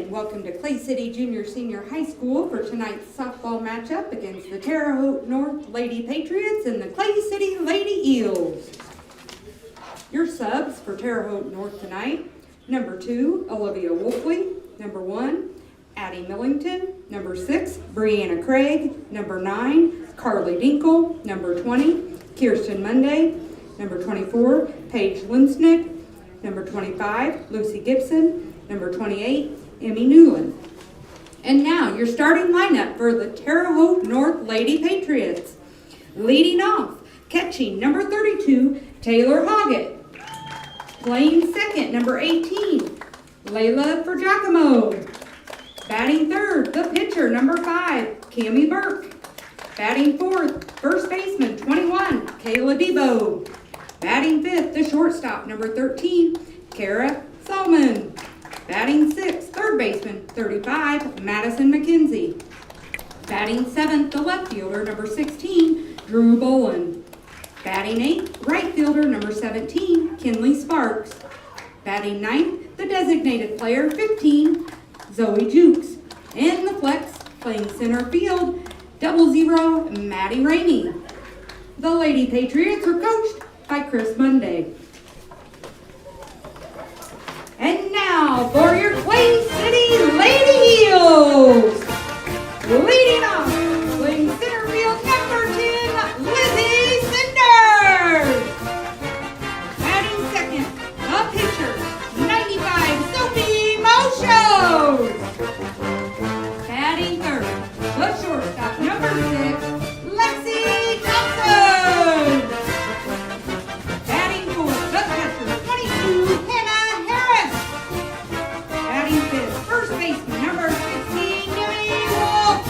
and welcome to Clay City Junior Senior High School for tonight's softball matchup against the Terre, Haute North Lady Patriots and the Clay City Lady Eels. Your subs for Terre Haute North tonight: number 2, Olivia Wolfley; number 1, Addie Millington; number 6, Brianna Craig; number 9, Carly Dinkle; number 20, Kirsten Monday; number 24, Paige Linsnick; number 25, Lucy Gibson; number 28, Emmy Newland. And now your starting lineup for the Terre Haute North Lady Patriots. Leading off, catching, number 32, Taylor Hoggett. Playing second, number 18, Layla Giacomo. Batting third, the pitcher, number 5, Cammie Burke. Batting fourth, first baseman, 21, Kayla Debo. Batting fifth, the shortstop, number 13, Kara Salmon. Batting sixth, third baseman, 35, Madison McKenzie. Batting seventh, the left fielder, number 16, Drew Bolin. Batting eighth, right fielder, number 17, Kinley Sparks. Batting ninth, the designated player, 15, Zoe Jukes. And the flex, playing center field, 00, Maddie Rainey. The Lady Patriots are coached by Chris Monday. And now for your Clay City Lady Eels. Leading off, playing center field, number 10, Lizzie Cinders. Batting second, the pitcher, 95, Sophie Moshos. Batting third, the shortstop, number 6, Lexi Thompson. Batting fourth, the catcher, 22, Hannah Harris. Batting fifth, first baseman, number 16, Newey Wolf.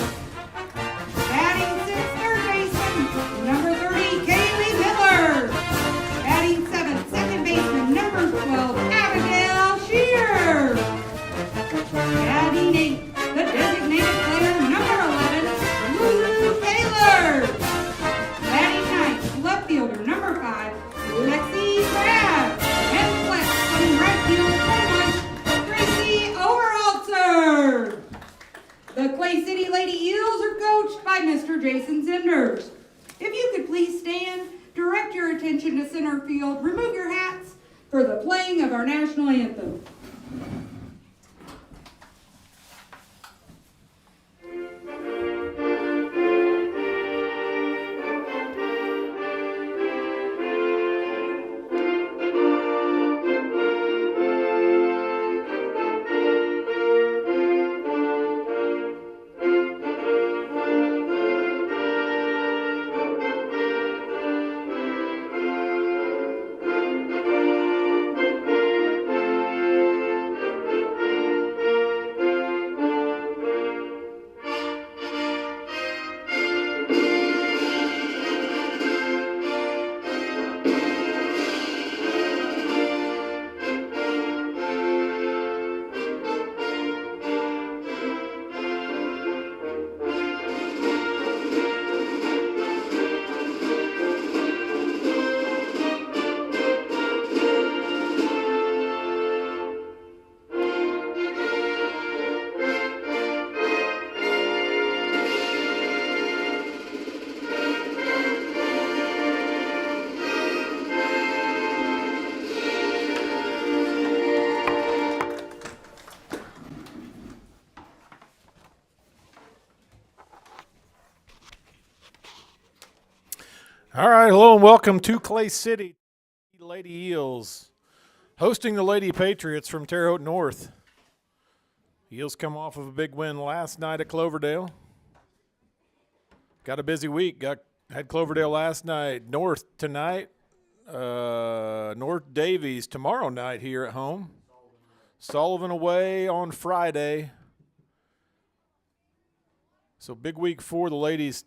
Batting sixth, third baseman, number 30, Kaylee Miller. Batting seventh, second baseman, number 12, Abigail Shear. Batting eighth, the designated player, number 11, Lulu Taylor. Batting ninth, left fielder, number 5, Lexi Crabb. And flex, playing right field, 21, Gracie Overalter. The Clay City Lady Eels are coached by Mr. Jason Zinders. If you could please stand, direct your attention to center field, remove your hats for the playing of our national anthem. All right, hello and welcome to Clay City Lady Eels, hosting the Lady Patriots from Terre Haute North. Eels come off of a big win last night at Cloverdale. Got a busy week. Had Cloverdale last night. North tonight. North Davies tomorrow night here at home. Sullivan away on Friday. So big week for the ladies.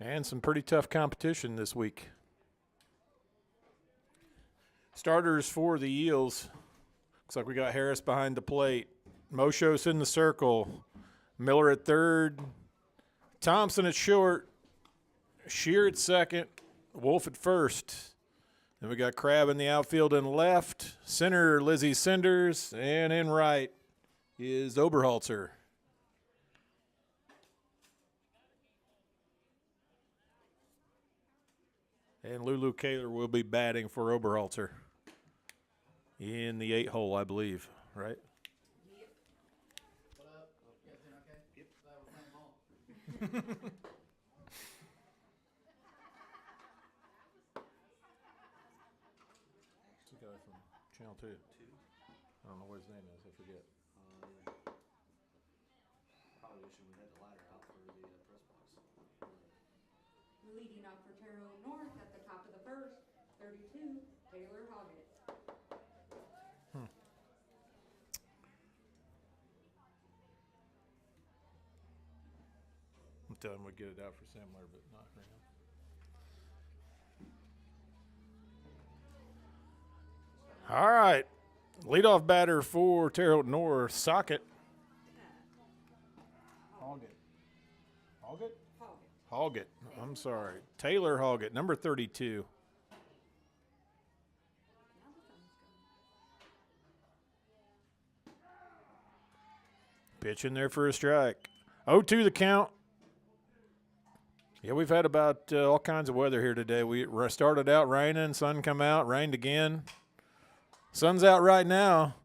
And some pretty tough competition this week. Starters for the Eels. Looks like we got Harris behind the plate. Moshos in the circle. Miller at third. Thompson at short. Shear at second. Wolf at first. Then we got Crab in the outfield and left. Center, Lizzie Cinders. And in right is Oberholzer. And Lulu Kaler will be batting for Oberholzer in the 8 hole, I believe, right? What up? You guys doing okay? Yep. Glad we're playing ball. It's the guy from Channel 2. I don't know what his name is. I forget. Probably wishing we had the ladder out for the press box. Leading off for Terre Haute North at the top of the first, 32, Taylor Hoggett. I'm telling him we get it out for Semler, but not for him. All right. Leadoff batter for Terre Haute North, Socket. Hoggett. Hoggett? Hoggett. Hoggett. I'm sorry. Taylor Hoggett, number 32. Now the sun's coming. Pitch in there for a strike. 0-2 the count. Yeah, we've had about all kinds of weather here today. We started out raining, sun come out, rained again. Sun's out right now.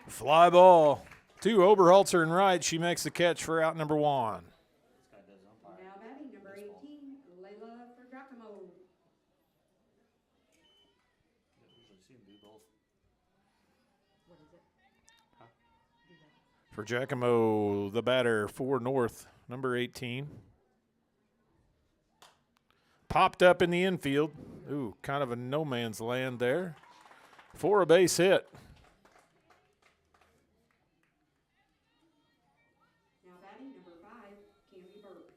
Fly ball. 2, Oberholzer in right. She makes the catch for out number 1. This guy does umpire. Now batting number 18, Layla for Giacomo. You don't usually see him do both. What is it? Huh? Do that. For Giacomo, the batter for North, number 18. Popped up in the infield. Ooh, kind of a no man's land there. For a base hit. Now batting number 5, Cammy Burke.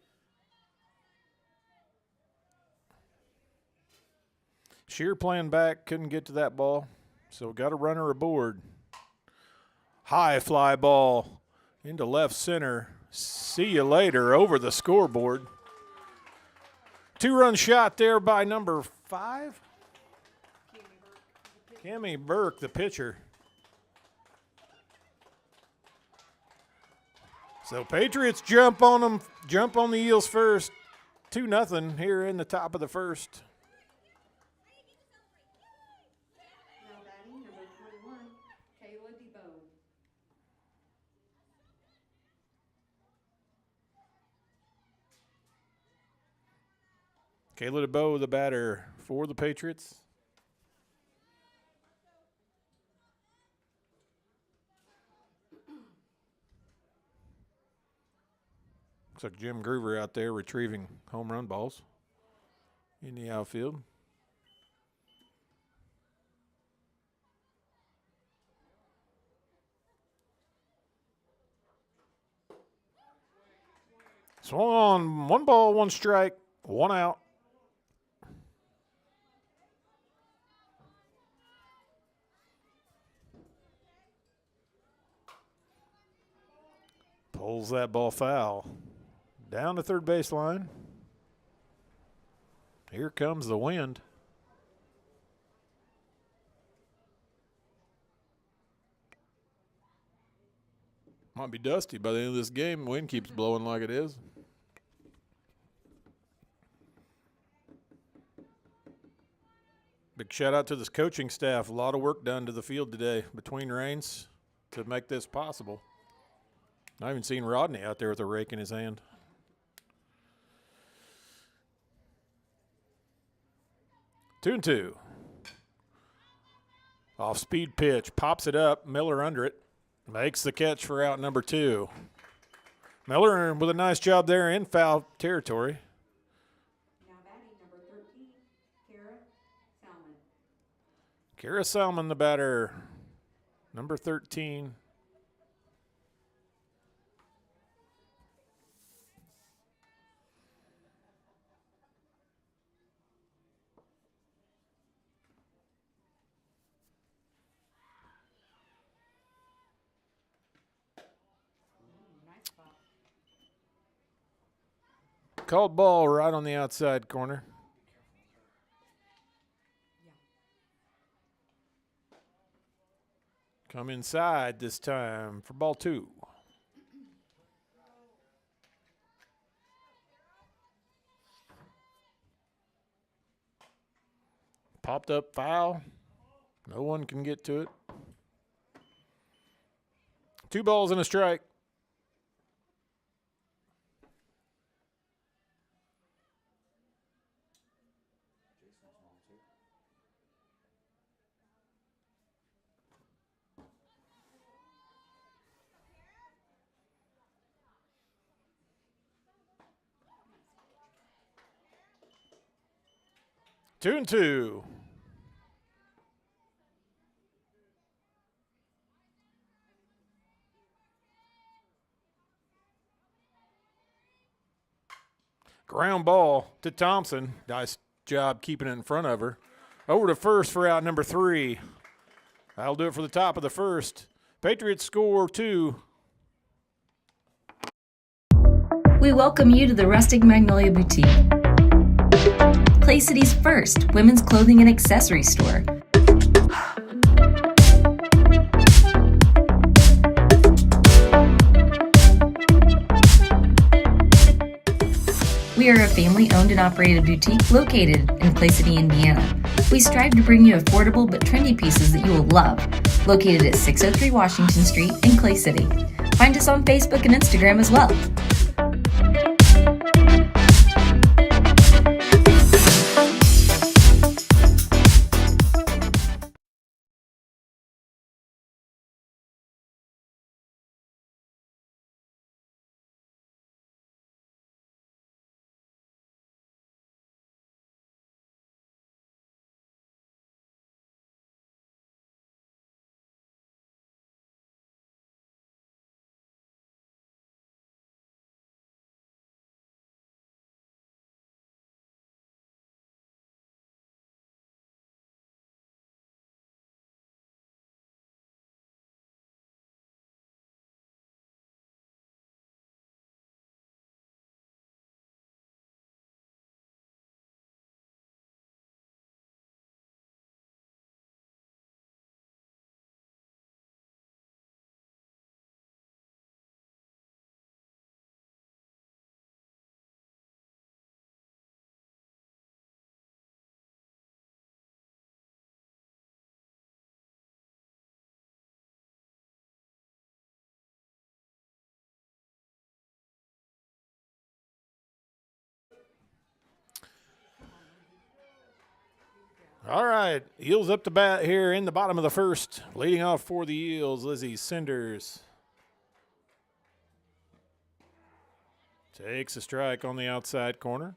Shear playing back, couldn't get to that ball, so got a runner aboard. High fly ball into left center. See you later over the scoreboard. 2-run shot there by number 5. Cammy Burke, the pitcher. So Patriots jump on them, jump on the Eels first. 2-0 here in the top of the first. Now batting number 21, Kayla DeBoe. Kayla DeBoe, the batter for the Patriots. Looks like Jim Groover out there retrieving home run balls in the outfield. Swung on, 1 ball, 1 strike, 1 out. Pulls that ball foul. Down the third baseline. Here comes the wind. Might be dusty by the end of this game. Wind keeps blowing like it is. Big shout out to this coaching staff. A lot of work done to the field today between rains to make this possible. I haven't seen Rodney out there with a rake in his hand. 2-2. Off speed pitch, pops it up. Miller under it. Makes the catch for out number 2. Miller with a nice job there in foul territory. Now batting number 13, Kara Salmon. Kara Salmon, the batter, number 13. Nice spot. Called ball right on the outside corner. Yeah. Come inside this time for ball 2. Popped up foul. No one can get to it. 2 balls and a strike. Two and two. Ground ball to Thompson. Nice job keeping it in front of her. Over to first for out number 3. That'll do it for the top of the first. Patriots score 2. We welcome you to the Rustic Magnolia Boutique, Clay City's first women's clothing and accessory store. We are a family-owned and operated boutique located in Clay City, Indiana. We strive to bring you affordable but trendy pieces that you will love. Located at 603 Washington Street in Clay City. Find us on Facebook and Instagram as well. All right, Eels up to bat here in the bottom of the first. Leading off for the Eels, Lizzie Cinders. Takes a strike on the outside corner.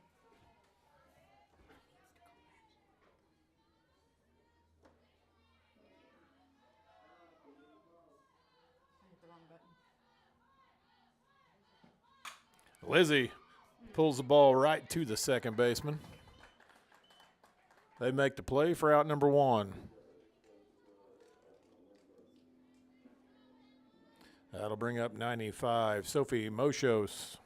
Lizzie pulls the ball right to the second baseman. They make the play for out number 1. That'll bring up 95, Sophie Moshos.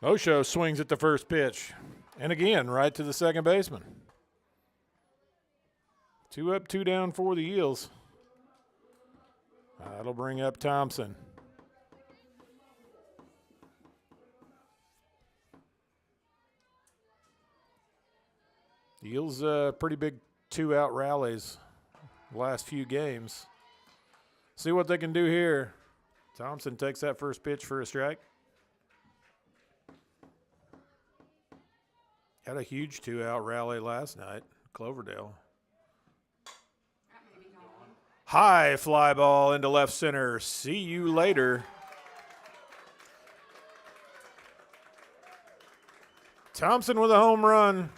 Moshos swings at the first pitch. And again, right to the second baseman. 2 up, 2 down for the Eels. That'll bring up Thompson. Eels pretty big 2-out rallies the last few games. See what they can do here. Thompson takes that first pitch for a strike. Had a huge 2-out rally last night, Cloverdale. High fly ball into left center. See you later. Thompson with a home run.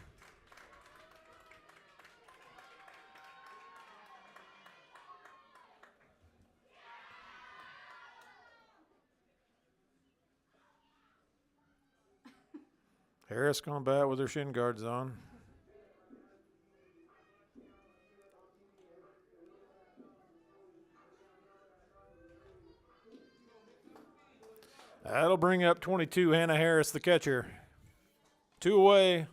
Harris going bat with her shin guards on. That'll bring up 22, Hannah Harris, the catcher. 2 away.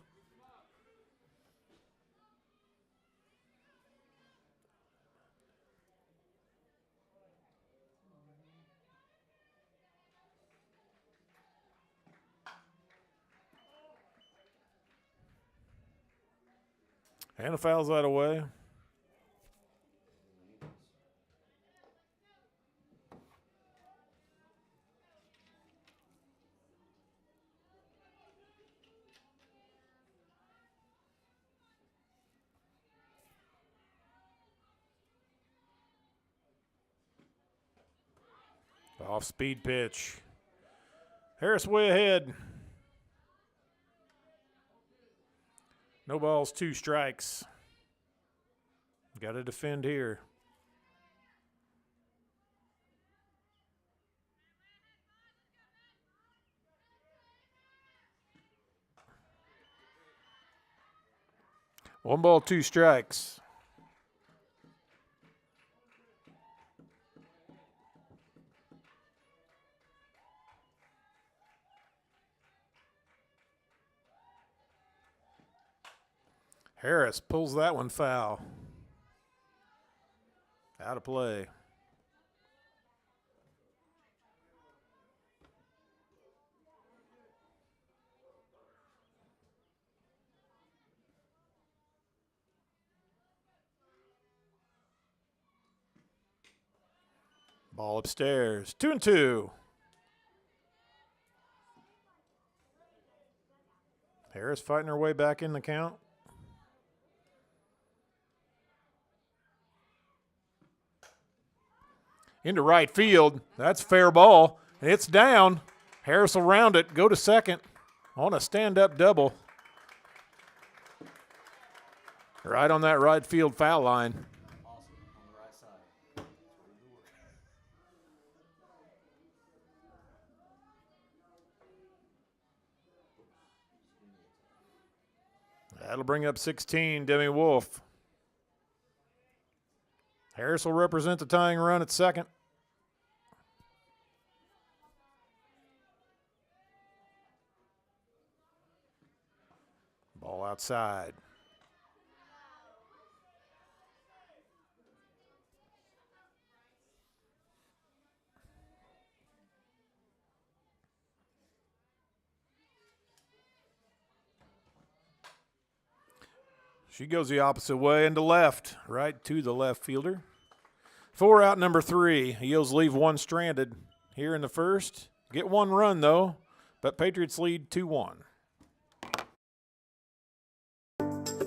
Hannah fouls that away. Off-speed pitch. Harris way ahead. No balls, 2 strikes. Got to defend here. One ball, 2 strikes. Harris pulls that one foul. Out of play. Ball upstairs. 2-2. Harris fighting her way back in the count. Into right field. That's fair ball. It's down. Harris will round it, go to second on a stand-up double. Right on that right field foul line. Awesome. On the right side. That's where you work. That'll bring up 16, Demi Wolf. Harris will represent the tying run at second. Ball outside. She goes the opposite way into left, right to the left fielder. 4 out, number 3. Eels leave 1 stranded here in the first. Get 1 run, though, but Patriots lead 2-1.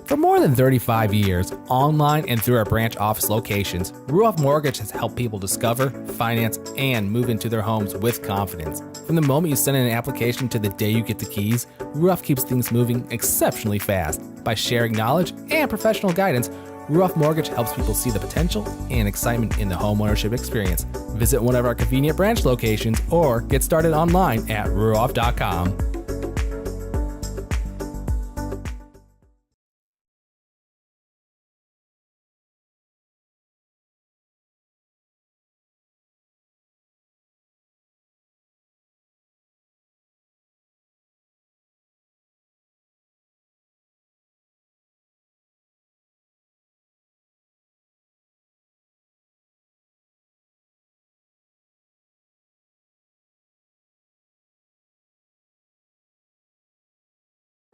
For more than 35 years, online and through our branch office locations, Ruoff Mortgage has helped people discover, finance, and move into their homes with confidence. From the moment you send in an application to the day you get the keys, Ruoff keeps things moving exceptionally fast. By sharing knowledge and professional guidance, Ruoff Mortgage helps people see the potential and excitement in the homeownership experience. Visit one of our convenient branch locations or get started online at ruoff.com.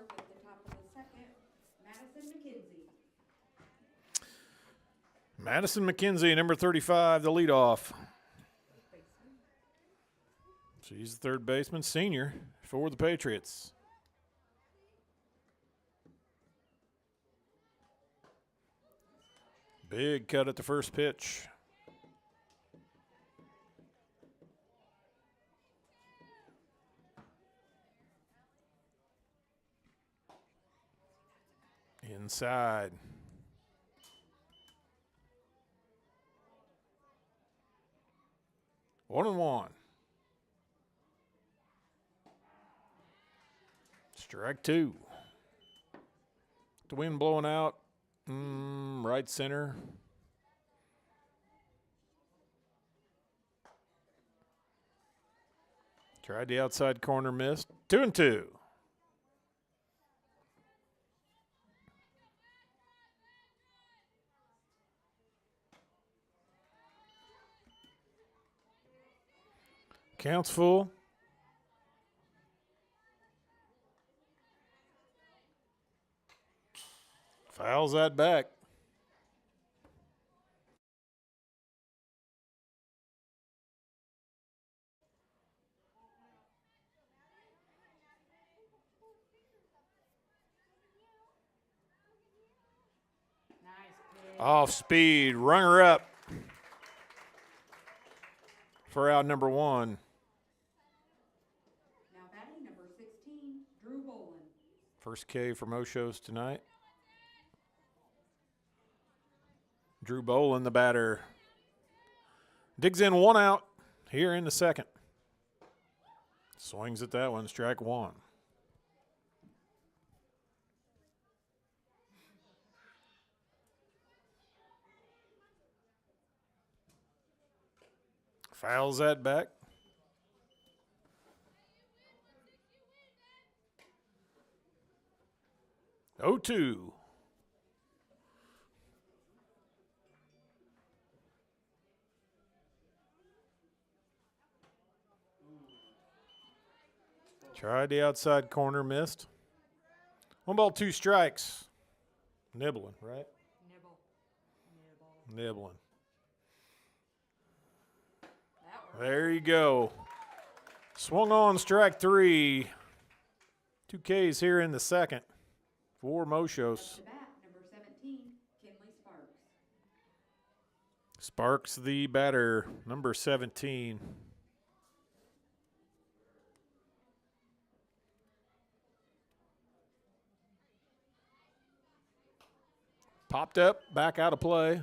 At the top of the second, Madison McKenzie. Madison McKenzie, number 35, the leadoff. She's the third baseman, senior for the Patriots. Big cut at the first pitch. Inside. One and one. Strike 2. The wind blowing out. Right center. Tried the outside corner, missed. 2-2. Counts full. Fouls that back. Off speed, runner up for out number 1. Now batting number 16, Drew Bolin. First K for Moshos tonight. Drew Bolin, the batter, digs in 1 out here in the second. Swings at that one, strike 1. Fouls that back. Oh, 2. Tried the outside corner, missed. 1 ball, 2 strikes. Nibbling, right? Nibbling. There you go. Swung on, strike 3. 2 Ks here in the second for Moshos. To bat number 17, Kinley Sparks. Sparks, the batter, number 17. Popped up, back out of play.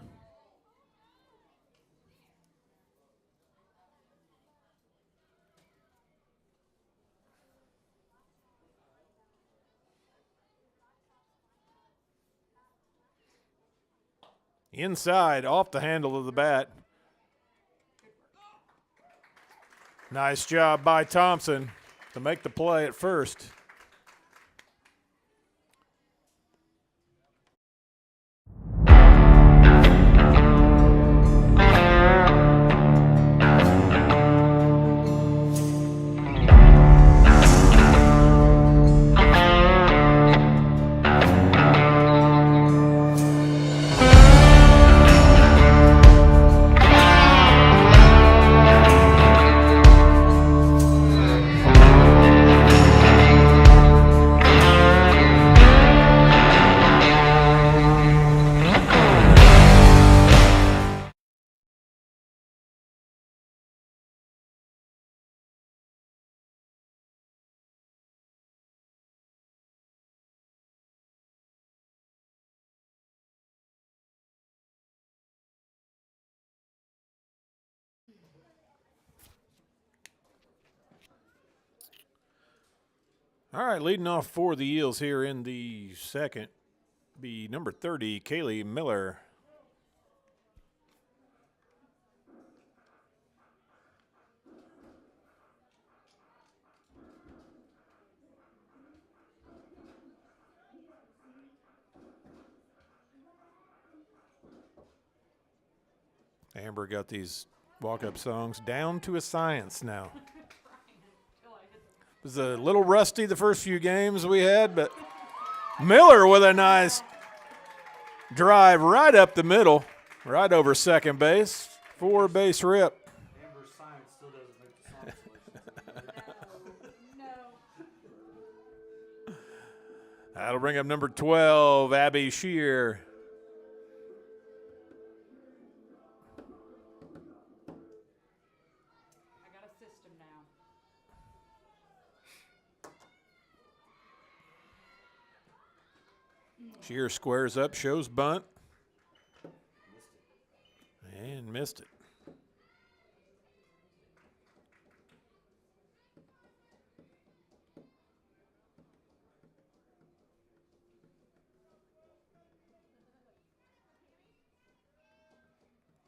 Inside, off the handle of the bat. Nice job by Thompson to make the play at first. All right, leading off for the Eels here in the second be number 30, Kaylee Miller. Amber got these walk-up songs down to a science now. It was a little rusty the first few games we had, but Miller with a nice drive right up the middle, right over second base, 4-base rip. Amber's science still doesn't make the song selection. That'll bring up number 12, Abby Shear. I got a system now. Shear squares up, shows bunt. And missed it.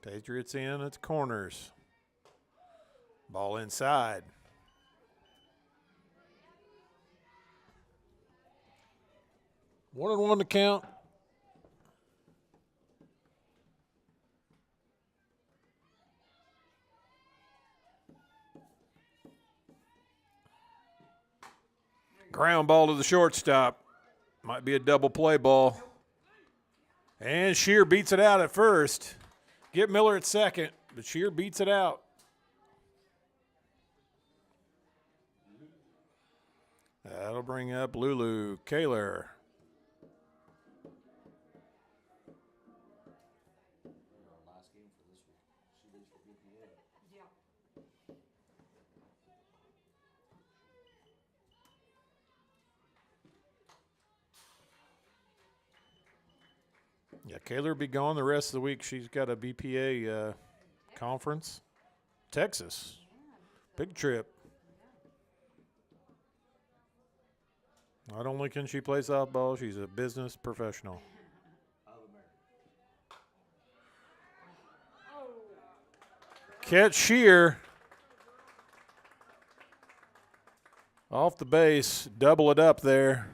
Patriots in, it's corners. Ball inside. 1-1 to count. Ground ball to the shortstop. Might be a double play ball. And Shear beats it out at first. Get Miller at second, but Shear beats it out. That'll bring up Lulu Kaler. Last game for this week. She leaves for BPA. Yeah, Kaler will be gone the rest of the week. She's got a BPA conference. Texas. Big trip. Not only can she play softball, she's a business professional. Catch Shear. Off the base. Double it up there.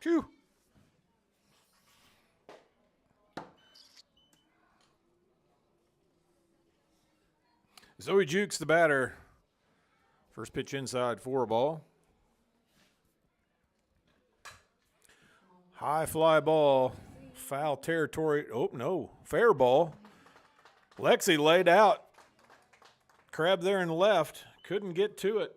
Phew. Zoe Jukes the batter. First pitch inside for a ball. High fly ball. Foul territory. Oh, no. Fair ball. Lexi laid out. Crab there in the left. Couldn't get to it.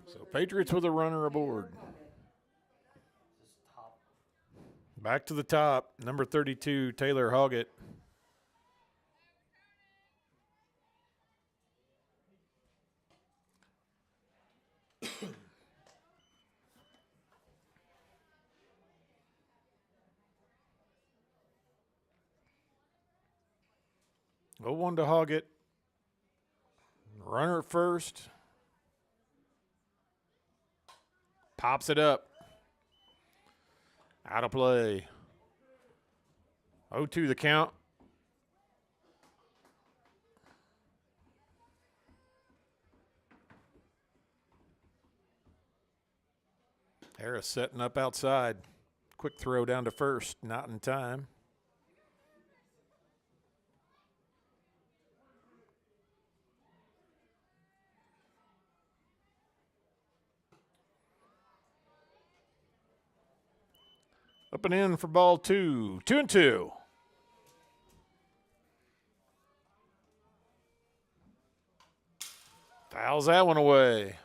So Patriots with a runner aboard. Back to the top. Number 32, Taylor Hoggett. Go 1 to Hoggett. Runner at first. Pops it up. Out of play. 0-2 the count. Harris setting up outside. Quick throw down to first. Not in time. Up and in for ball 2. 2-2. Fouls that one away.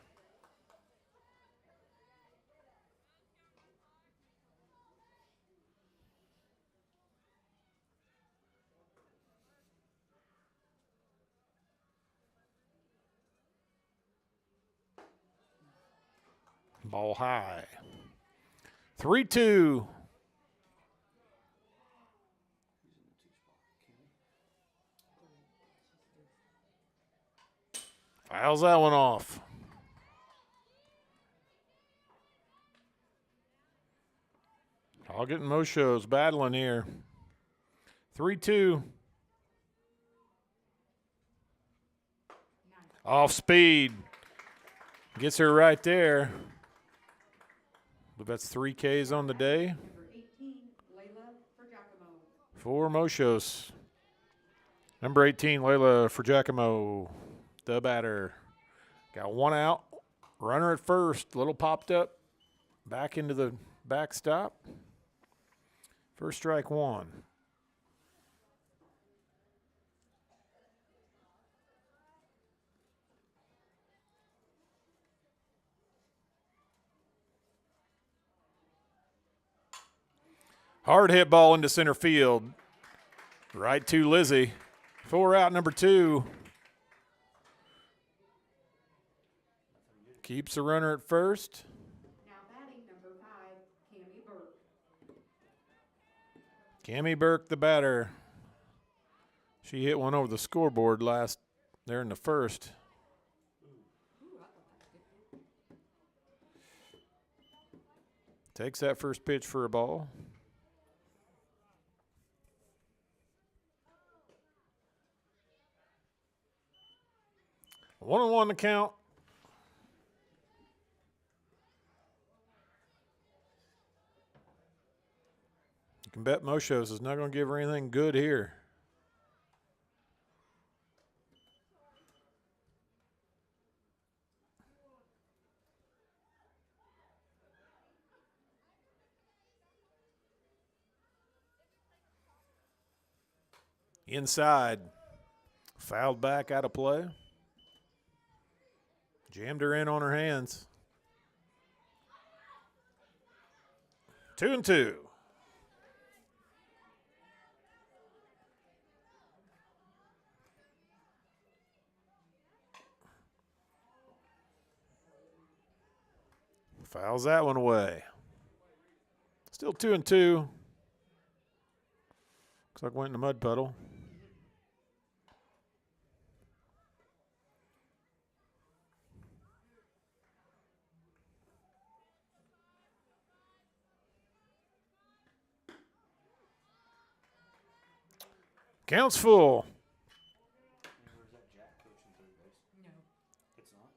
Ball high. 3-2. Fouls that one off. Hoggett and Mosho's battling here. 3-2. Off speed. Gets her right there. But that's 3 Ks on the day Number 18, Layla for Giacomo. for Moshos. Number 18, Layla for Giacomo, the batter. Got 1 out. Runner at first. Little popped up. Back into the backstop. First strike 1. Hard hit ball into center field. Right to Lizzie. 4 out, number 2. Keeps the runner at first. Now batting number 5, Cammie Burke. Cammie Burke, the batter. She hit one over the scoreboard last there in the first. Takes that first pitch for a ball. One on one to count. You can bet Moshos is not going to give her anything good here. Inside. Fouled back out of play. Jammed her in on her hands. 2-2. Fouls that one away. Still 2-2. Looks like went in the mud puddle. Counts full. Where's that Jack coaching third base? No. It's not.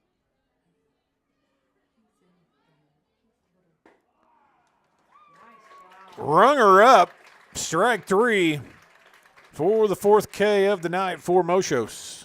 Nice job. Rung her up. Strike 3 for the 4th K of the night for Moshos.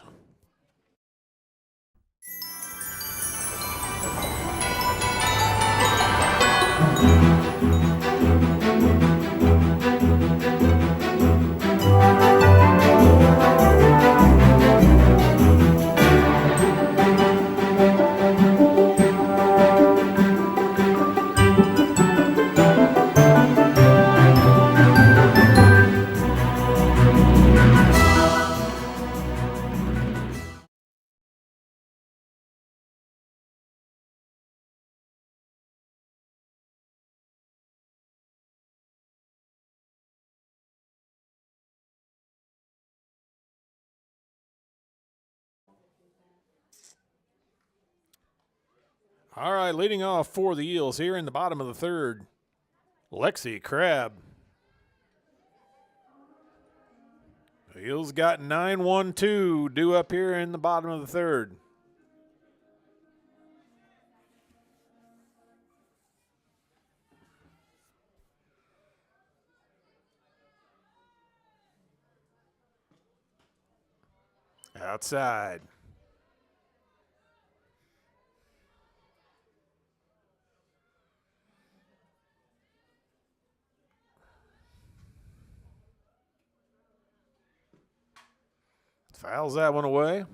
All right, leading off for the Eels here in the bottom of the 3rd, Lexi Crabb. The Eels got 9-1-2 due up here in the bottom of the 3rd. Outside. Fouls that one away.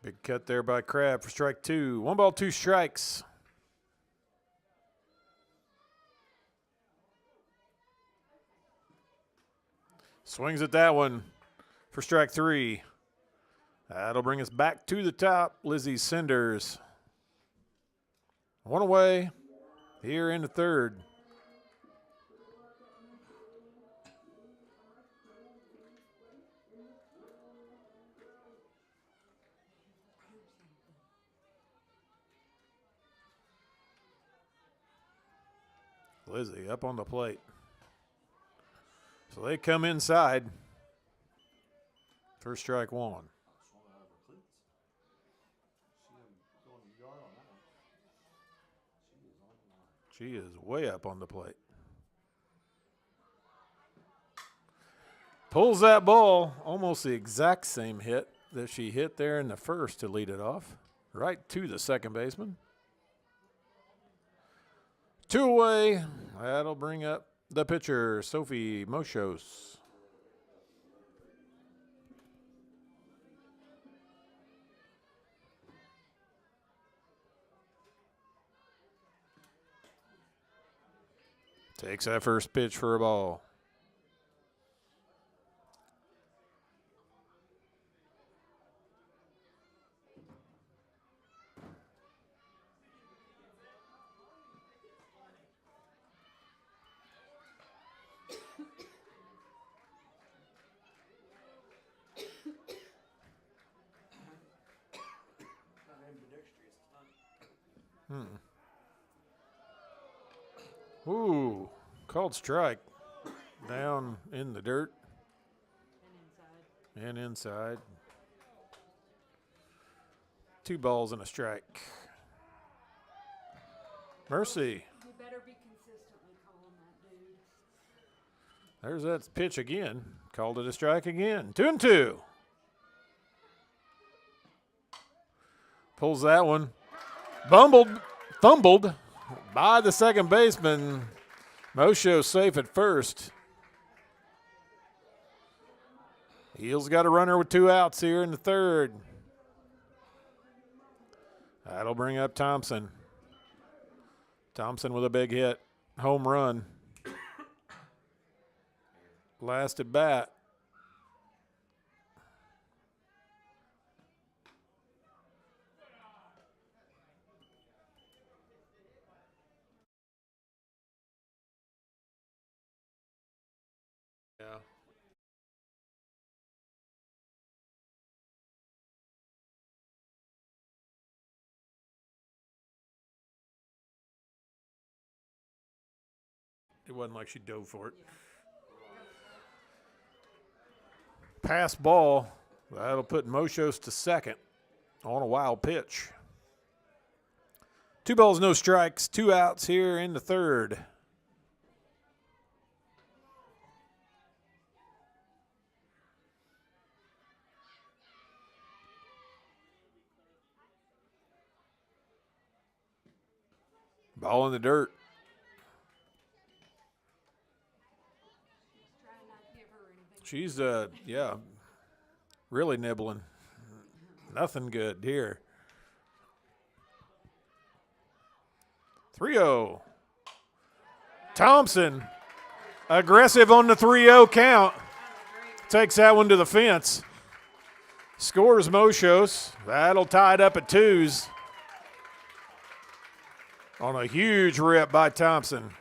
Big cut there by Crabb for strike 2. 1 ball, 2 strikes. Swings at that one for strike 3. That'll bring us back to the top. Lizzie Cinders. 1 away here in the 3rd. Lizzie up on the plate. So they come inside. First strike one. Swung out of her cleats. See him going yard on that one. She is on the line. She is way up on the plate. Pulls that ball, almost the exact same hit that she hit there in the first to lead it off. Right to the second baseman. 2 away. That'll bring up the pitcher, Sophie Moshos. Takes that first pitch for a ball. Not ambidextrous tonight. Ooh, called strike. Down in the dirt. And inside. 2 balls and a strike. Mercy. You better be consistently calling that dude. There's that pitch again. Called it a strike again. 2-2. Pulls that one. Fumbled by the second baseman. Mosho safe at first. Eels got a runner with 2 outs here in the third. That'll bring up Thompson. Thompson with a big hit. Home run. Last at bat. Yeah. It wasn't like she dove for it. Pass ball. That'll put Moshos to second on a wild pitch. 2 balls, no strikes. 2 outs here in the third. Ball in the dirt. She's, yeah, really nibbling. Nothing good here. 3-0. Thompson, aggressive on the 3-0 count. Takes that one to the fence. Scores Moshos. That'll tie it up at 2s. On a huge rip by Thompson.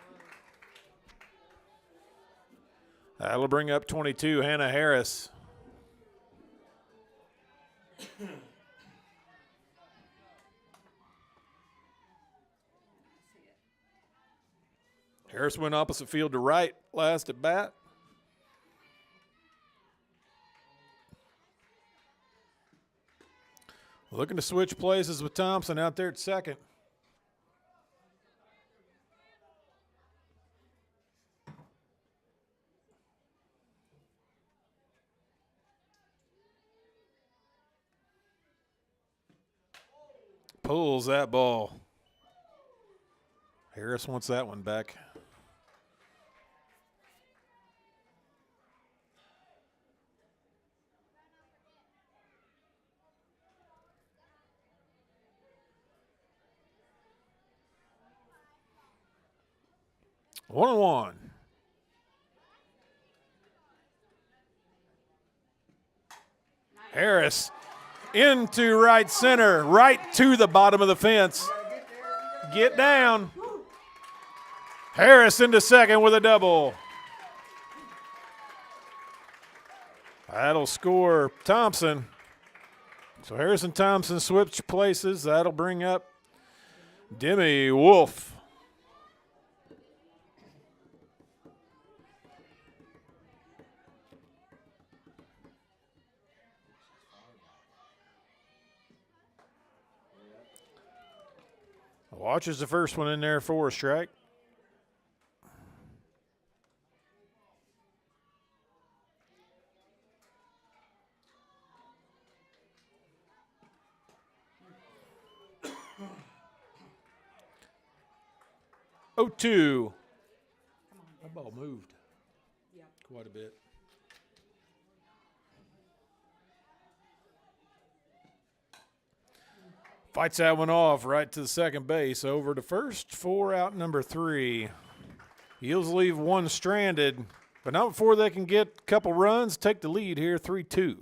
That'll bring up 22, Hannah Harris. Harris went opposite field to right last at bat. Looking to switch places with Thompson out there at second. Pulls that ball. Harris wants that one back. One and one. Harris into right center, right to the bottom of the fence. Get down. Harris into second with a double. That'll score Thompson. So Harris and Thompson switch places. That'll bring up Demi Wolf. Watches the first one in there for a strike. Oh, 2. That ball moved quite a bit. Fights that one off right to the second base. Over to first for out number 3. Eels leave one stranded, but not before they can get a couple runs, take the lead here 3-2.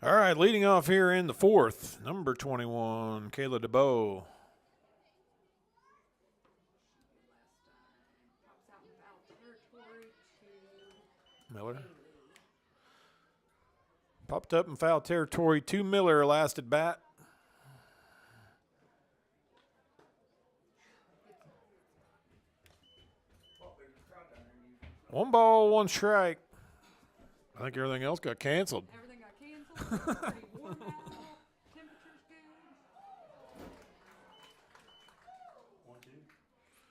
All right, leading off here in the 4th, number 21, Kayla DeBow. Miller. Popped up in foul territory to Miller last at bat. One ball, one strike. I think everything else got canceled. Everything got canceled. It's pretty warm out. Temperature's good. 1-2.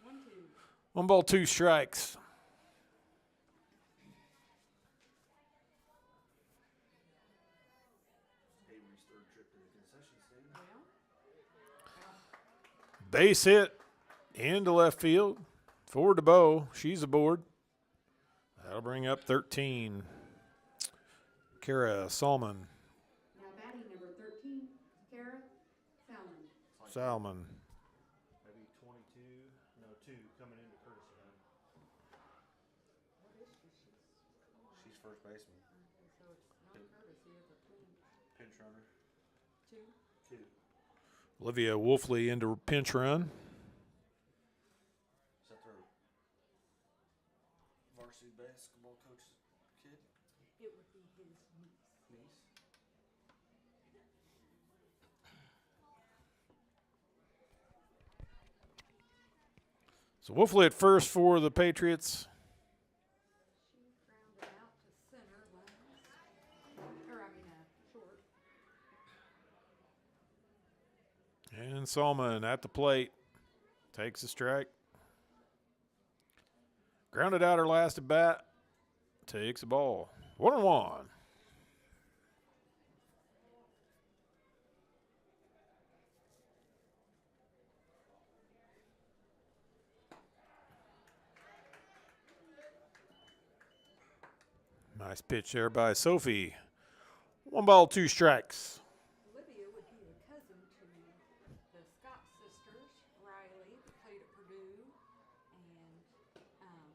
1-2. One ball, two strikes. Avery's third trip to the concession stand. Base hit into left field for DeBow. She's aboard. That'll bring up 13. Kara Salmon. Now batting number 13, Kara Salmon. Salmon. Maybe 22. No, 2 coming into courtesy run. She's first baseman. So it's not courtesy, it's a Pinch runner. 2. 2. Olivia Wolfley into pinch run. Is that their varsity basketball coach kid? It would be his niece. Niece? So Wolfley at first for the Patriots. She grounded out to center last. Short. And Salmon at the plate. Takes a strike. Grounded out her last at bat. Takes a ball. 1-1. Nice pitch there by Sophie. 1 ball, 2 strikes. Olivia would be a cousin to the Scott sisters, Riley, that played at Purdue, and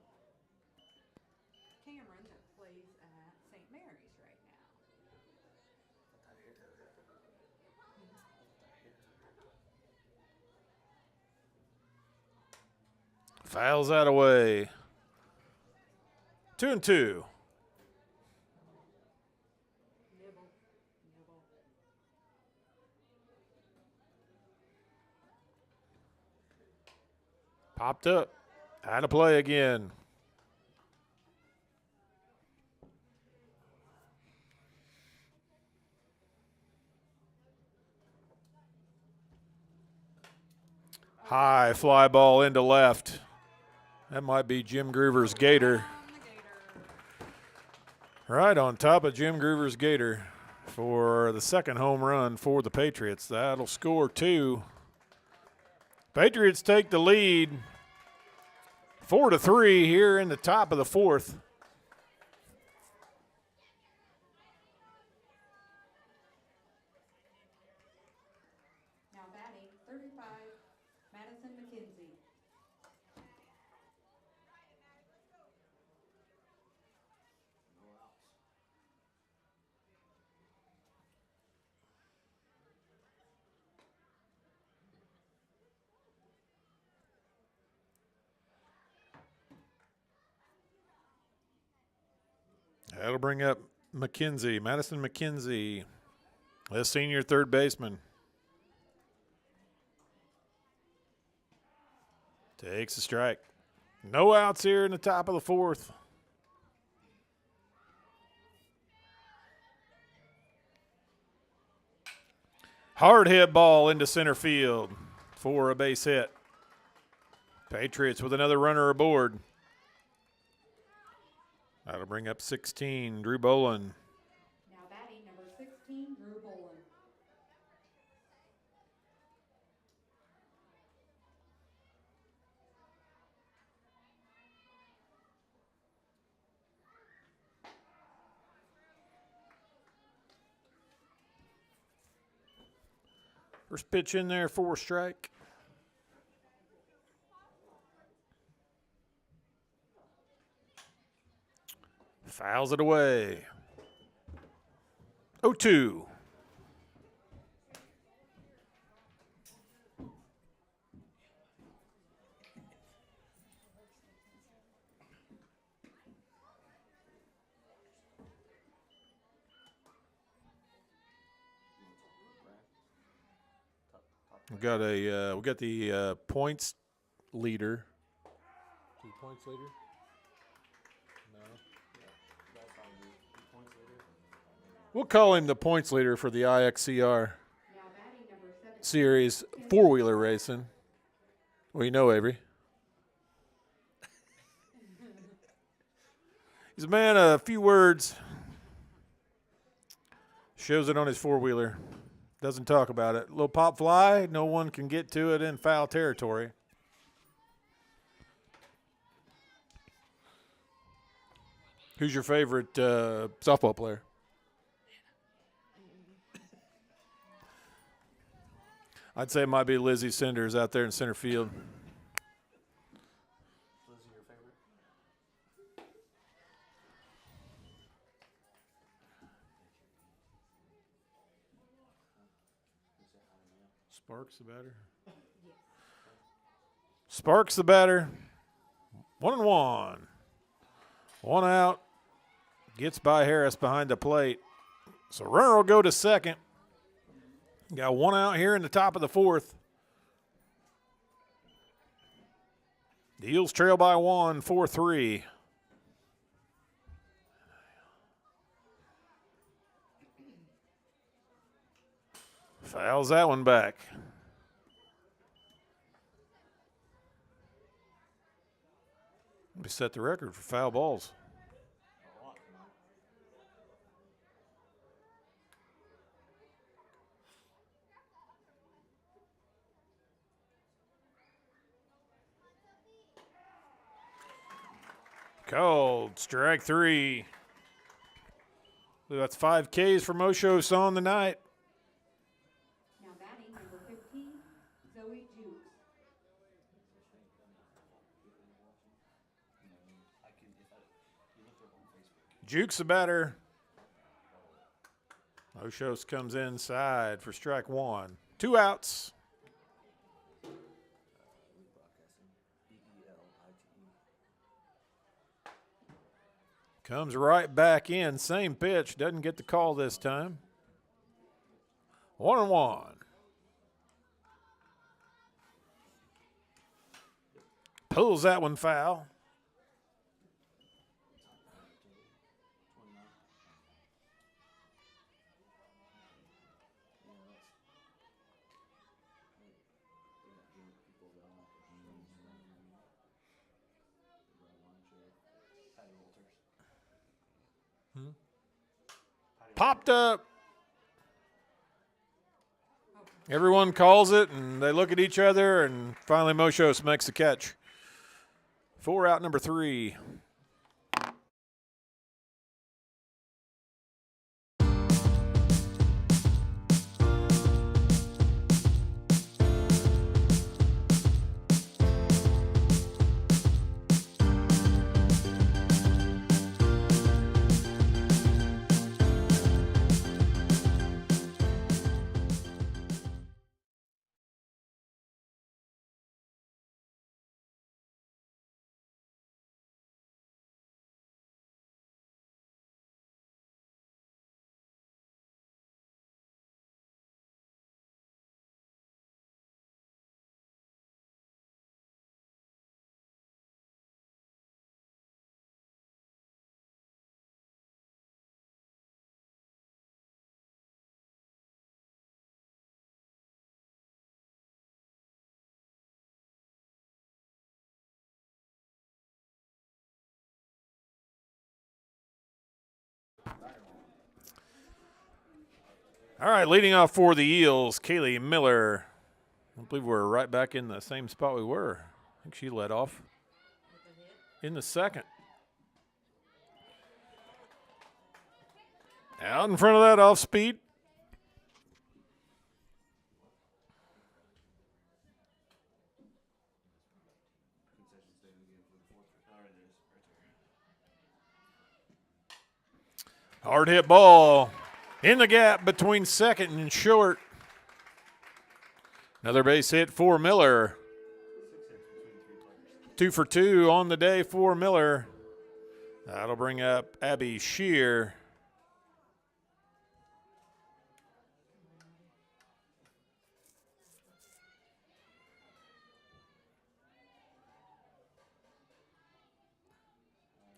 Cameron, that plays at St. Mary's right now. Fouls that away. 2-2. Nibble. Popped up. Out of play again. High fly ball into left. That might be Jim Groover's gator. Right on top of Jim Groover's gator for the second home run for the Patriots. That'll score 2. Patriots take the lead 4-3 here in the top of the 4th. Now batting, 35, Madison McKenzie. That'll bring up McKenzie, Madison McKenzie, the senior third baseman. Takes a strike. No outs here in the top of the 4th. Hard hit ball into center field for a base hit. Patriots with another runner aboard. That'll bring up 16, Drew Bolin. Now batting, number 16, Drew Bolin. First pitch in there for a strike. Fouls it away. 0-2. We got the points leader. The points leader? We'll call him the points leader for the IXCR Now batting, number 17. series four-wheeler racing. Well, you know Avery. He's a man of a few words. Shows it on his four-wheeler. Doesn't talk about it. Little pop fly, no one can get to it in foul territory. Who's your favorite softball player? I'd say it might be Lizzie Cinders out there in center field. Lizzie, your favorite? Sparks the batter. Sparks the batter. 1-1. One out. Gets by Harris behind the plate. So runner will go to second. Got one out here in the top of the 4th. The Eels trail by 1, 4-3. Fouls that one back. We set the record for foul balls. Called strike 3. That's 5 Ks for Mosho on the night. Now batting, number 15, Zoe Jukes. Jukes the batter. Mosho comes inside for strike 1. 2 outs. Comes right back in. Same pitch. Doesn't get the call this time. 1-1. Pulls that one foul. Popped up. Everyone calls it, and they look at each other, and finally Moshos makes the catch. 4 out, number 3. All right, leading off for the Eels, Kaylee Miller. I believe we're right back in the same spot we were. I think she led off in the second. Out in front of that off speed. Hard hit ball in the gap between second and short. Another base hit for Miller. 2 for 2 on the day for Miller. That'll bring up Abby Shear.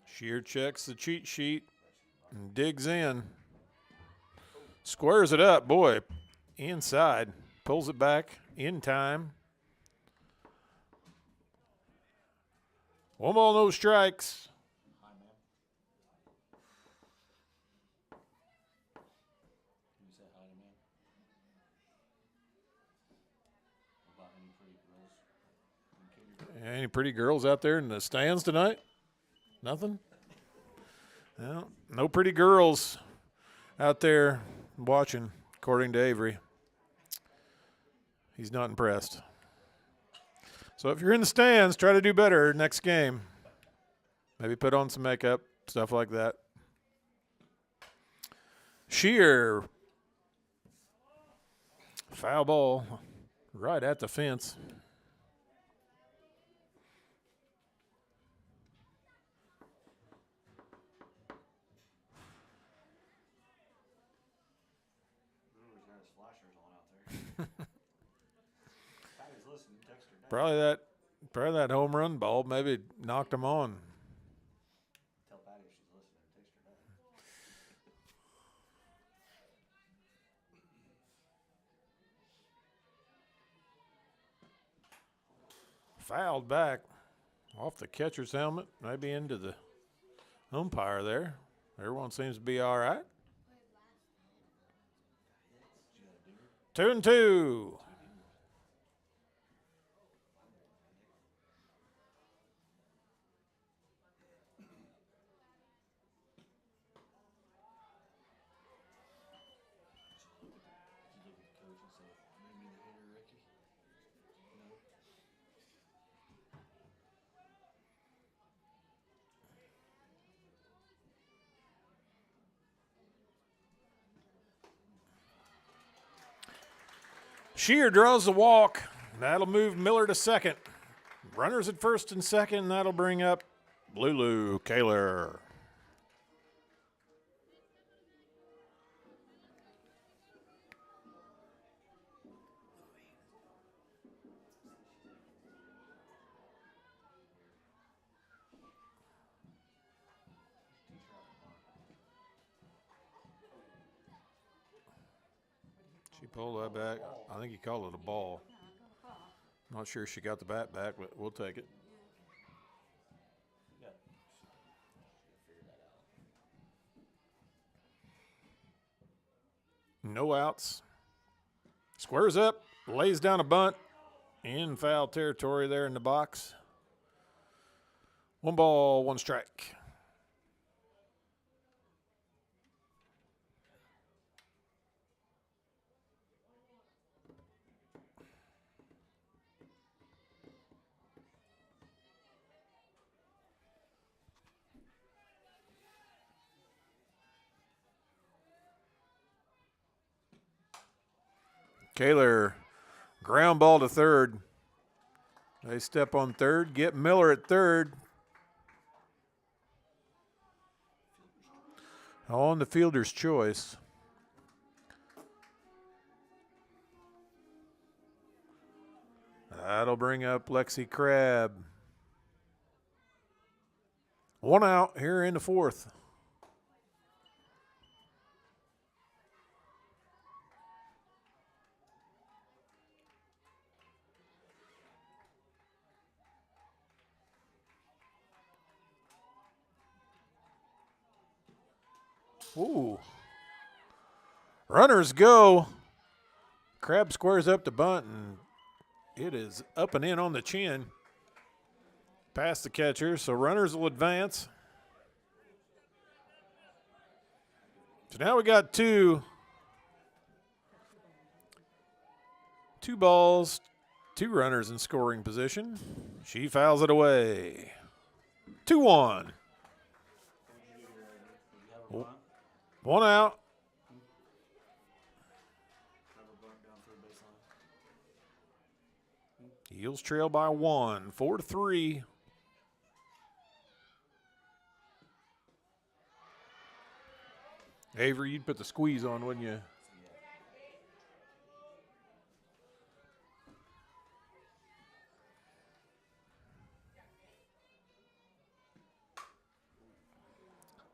Shear checks the cheat sheet and digs in. Squares it up, boy, inside. Pulls it back in time. 1 ball, no strikes. Hi, ma'am. Can you say hi to ma'am? About any pretty girls in kindergarten? Any pretty girls out there in the stands tonight? Nothing? Well, no pretty girls out there watching, according to Avery. He's not impressed. So if you're in the stands, try to do better next game. Maybe put on some makeup, stuff like that. Shear. Foul ball right at the fence. Brewer's got his flashers on out there. Patty's listening. Text her now. Probably that home run ball maybe knocked him on. Tell Patty if she's listening. Text her now. Fouled back off the catcher's helmet, maybe into the umpire there. Everyone seems to be all right. 2-2. Shear draws the walk. That'll move Miller to second. Runners at first and second. That'll bring up Lulu Kaler. She pulled that back. I think he called it a ball. Not sure she got the bat back, but we'll take it. No outs. Squares up, lays down a bunt in foul territory there in the box. 1 ball, 1 strike. Kaler, ground ball to third. They step on third, get Miller at third. On the fielder's choice. That'll bring up Lexi Crabb. 1 out here in the 4th. Ooh. Runners go. Crabb squares up the bunt, and it is up and in on the chin. Past the catcher, so runners will advance. So now we got 2 balls, 2 runners in scoring position. She fouls it away. 2-1. 1 out. Eels trail by 1, 4-3. Avery, you'd put the squeeze on, wouldn't you?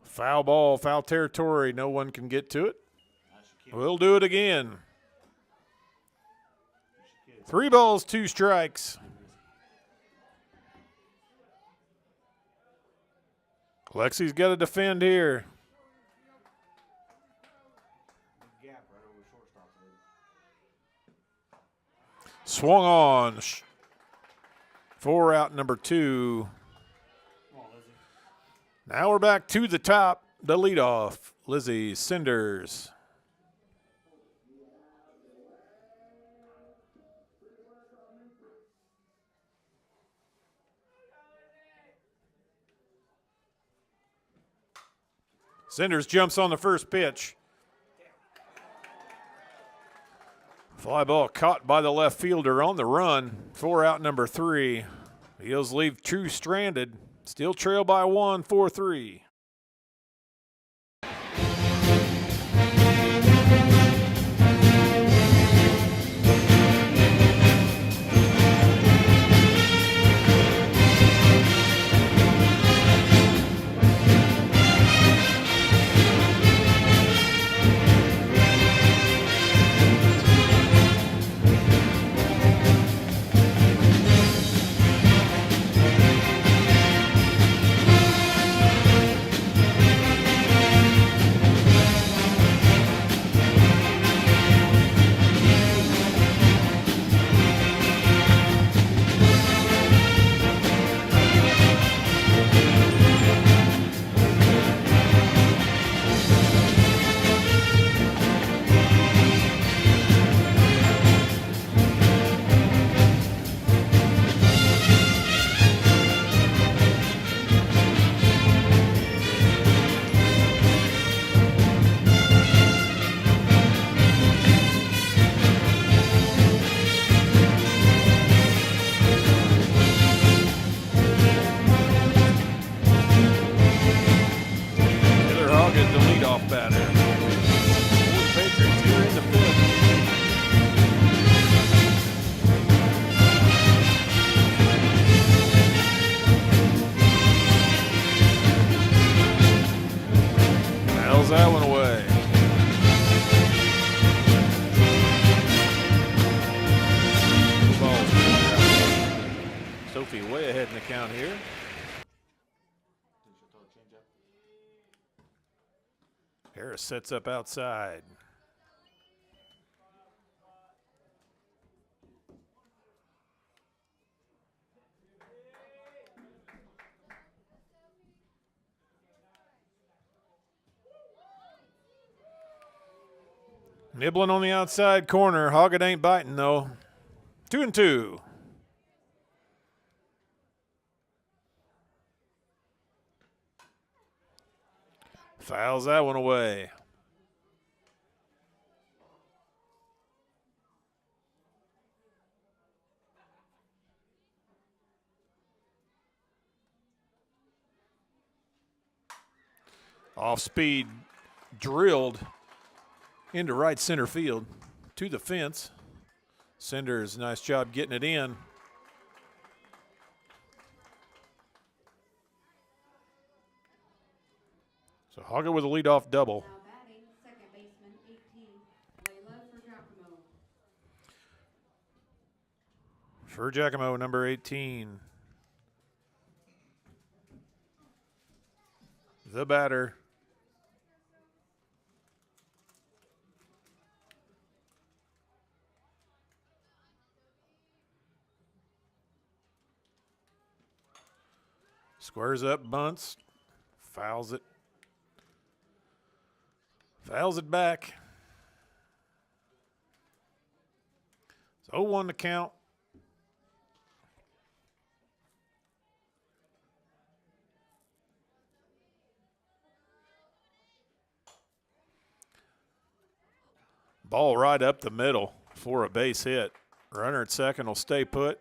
Foul ball, foul territory. No one can get to it. We'll do it again. 3 balls, 2 strikes. Lexi's got to defend here. Swung on. 4 out, number 2. Now we're back to the top. The leadoff, Lizzie Cinders. Cinders jumps on the first pitch. Fly ball caught by the left fielder on the run. 4 out, number 3. The Eels leave True stranded. Still trail by 1, 4-3. That one away. Sophie way ahead in the count here. Harris sets up outside. Nibbling on the outside corner. Hoggett ain't biting, though. 2-2. Fouls that one away. Off speed, drilled into right center field to the fence. Cinders, nice job getting it in. So Hoggett with a leadoff double. Now batting, second baseman, 18, Layla for Giacomo. For Giacomo, number 18. The batter. Squares up, bunts, fouls it. Fouls it back. It's 0-1 to count. Ball right up the middle for a base hit. Runner at second will stay put.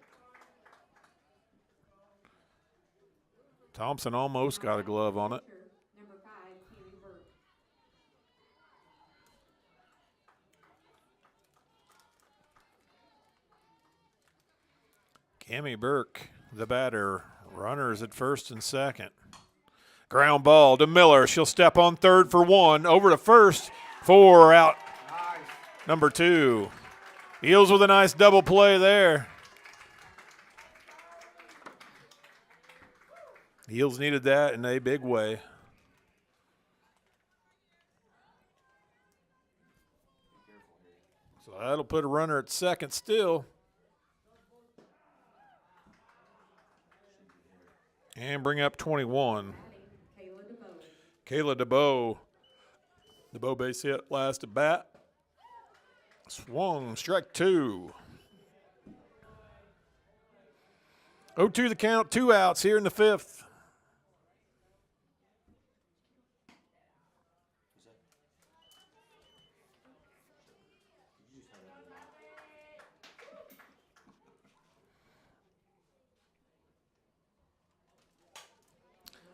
Thompson almost got a glove on it. Number 5, Keely Burke. Cammy Burke, the batter. Runners at first and second. Ground ball to Miller. She'll step on third for one. Over to first. 4 out. Number 2. Eels with a nice double play there. Eels needed that in a big way. So that'll put a runner at second still. And bring up 21. Kayla DeBow. DeBow base hit last at bat. Swung, strike 2. 0-2 the count, 2 outs here in the 5th.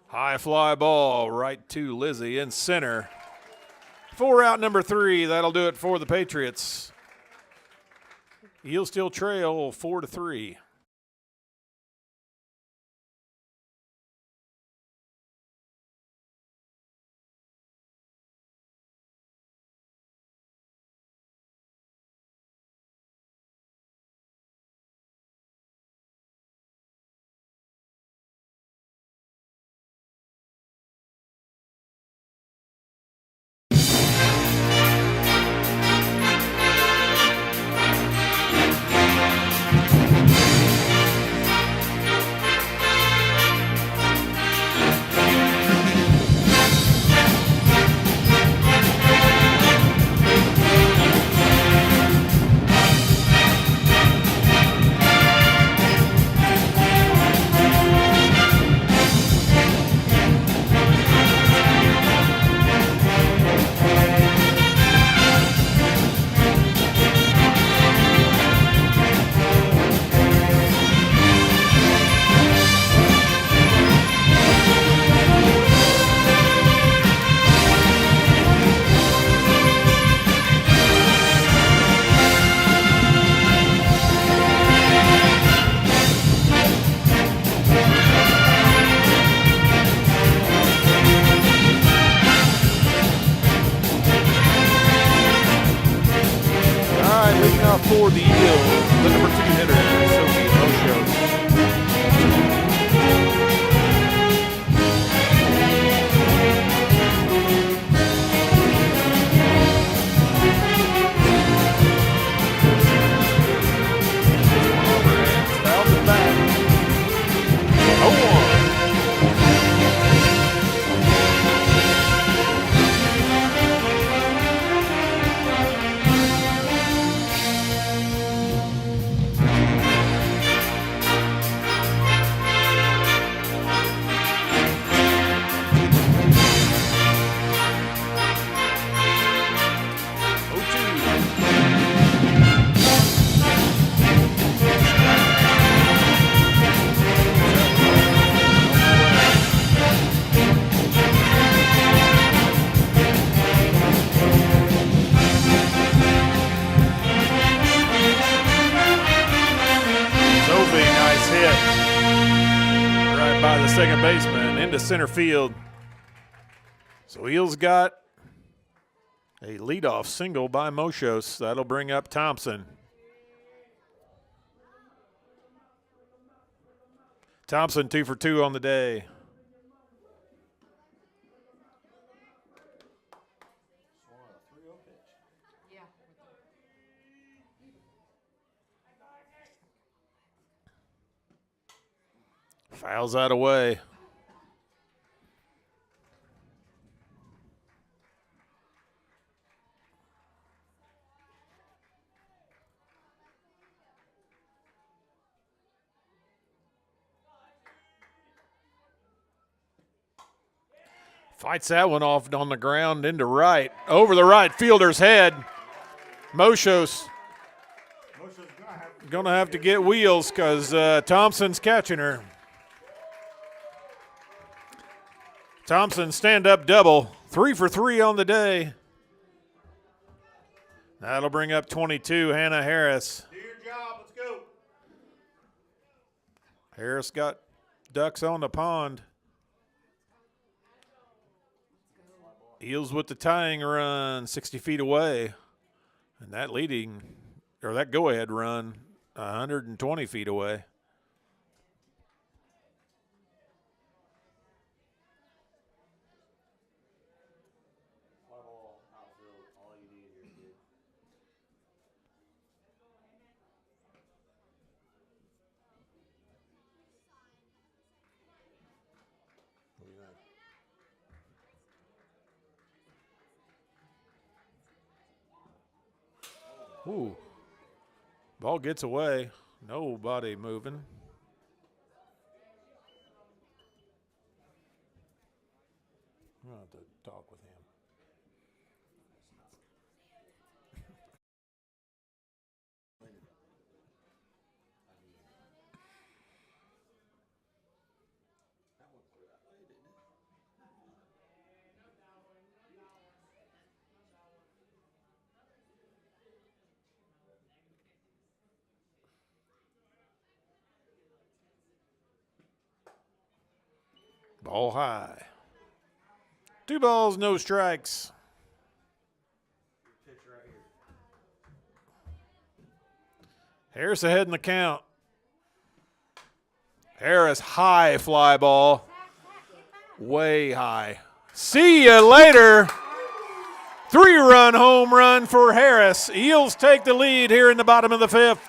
High fly ball right to Lizzie in center. 4 out, number 3. That'll do it for the Patriots. Eels still trail 4-3. by the second baseman into center field. So Eels got a leadoff single by Moshos. That'll bring up Thompson. Thompson 2 for 2 on the day. Swung on a 3-0 pitch. Fouls that away. Fights that one off on the ground into right. Over the right fielder's head. Moshos going to have to get wheels because Thompson's catching her. Thompson stand-up double. 3 for 3 on the day. That'll bring up 22, Hannah Harris. Do your job. Let's go. Harris got ducks on the pond. Eels with the tying run, 60 feet away. And that that go-ahead run, 120 feet away. Fly ball, outfield, all you need here, kid. Ooh. Ball gets away. Nobody moving. I'm going to have to talk with him. Ball high. 2 balls, no strikes. Pitch right here. Harris ahead in the count. Harris, high fly ball. Way high. See you later. 3-run home run for Harris. Eels take the lead here in the bottom of the 5th.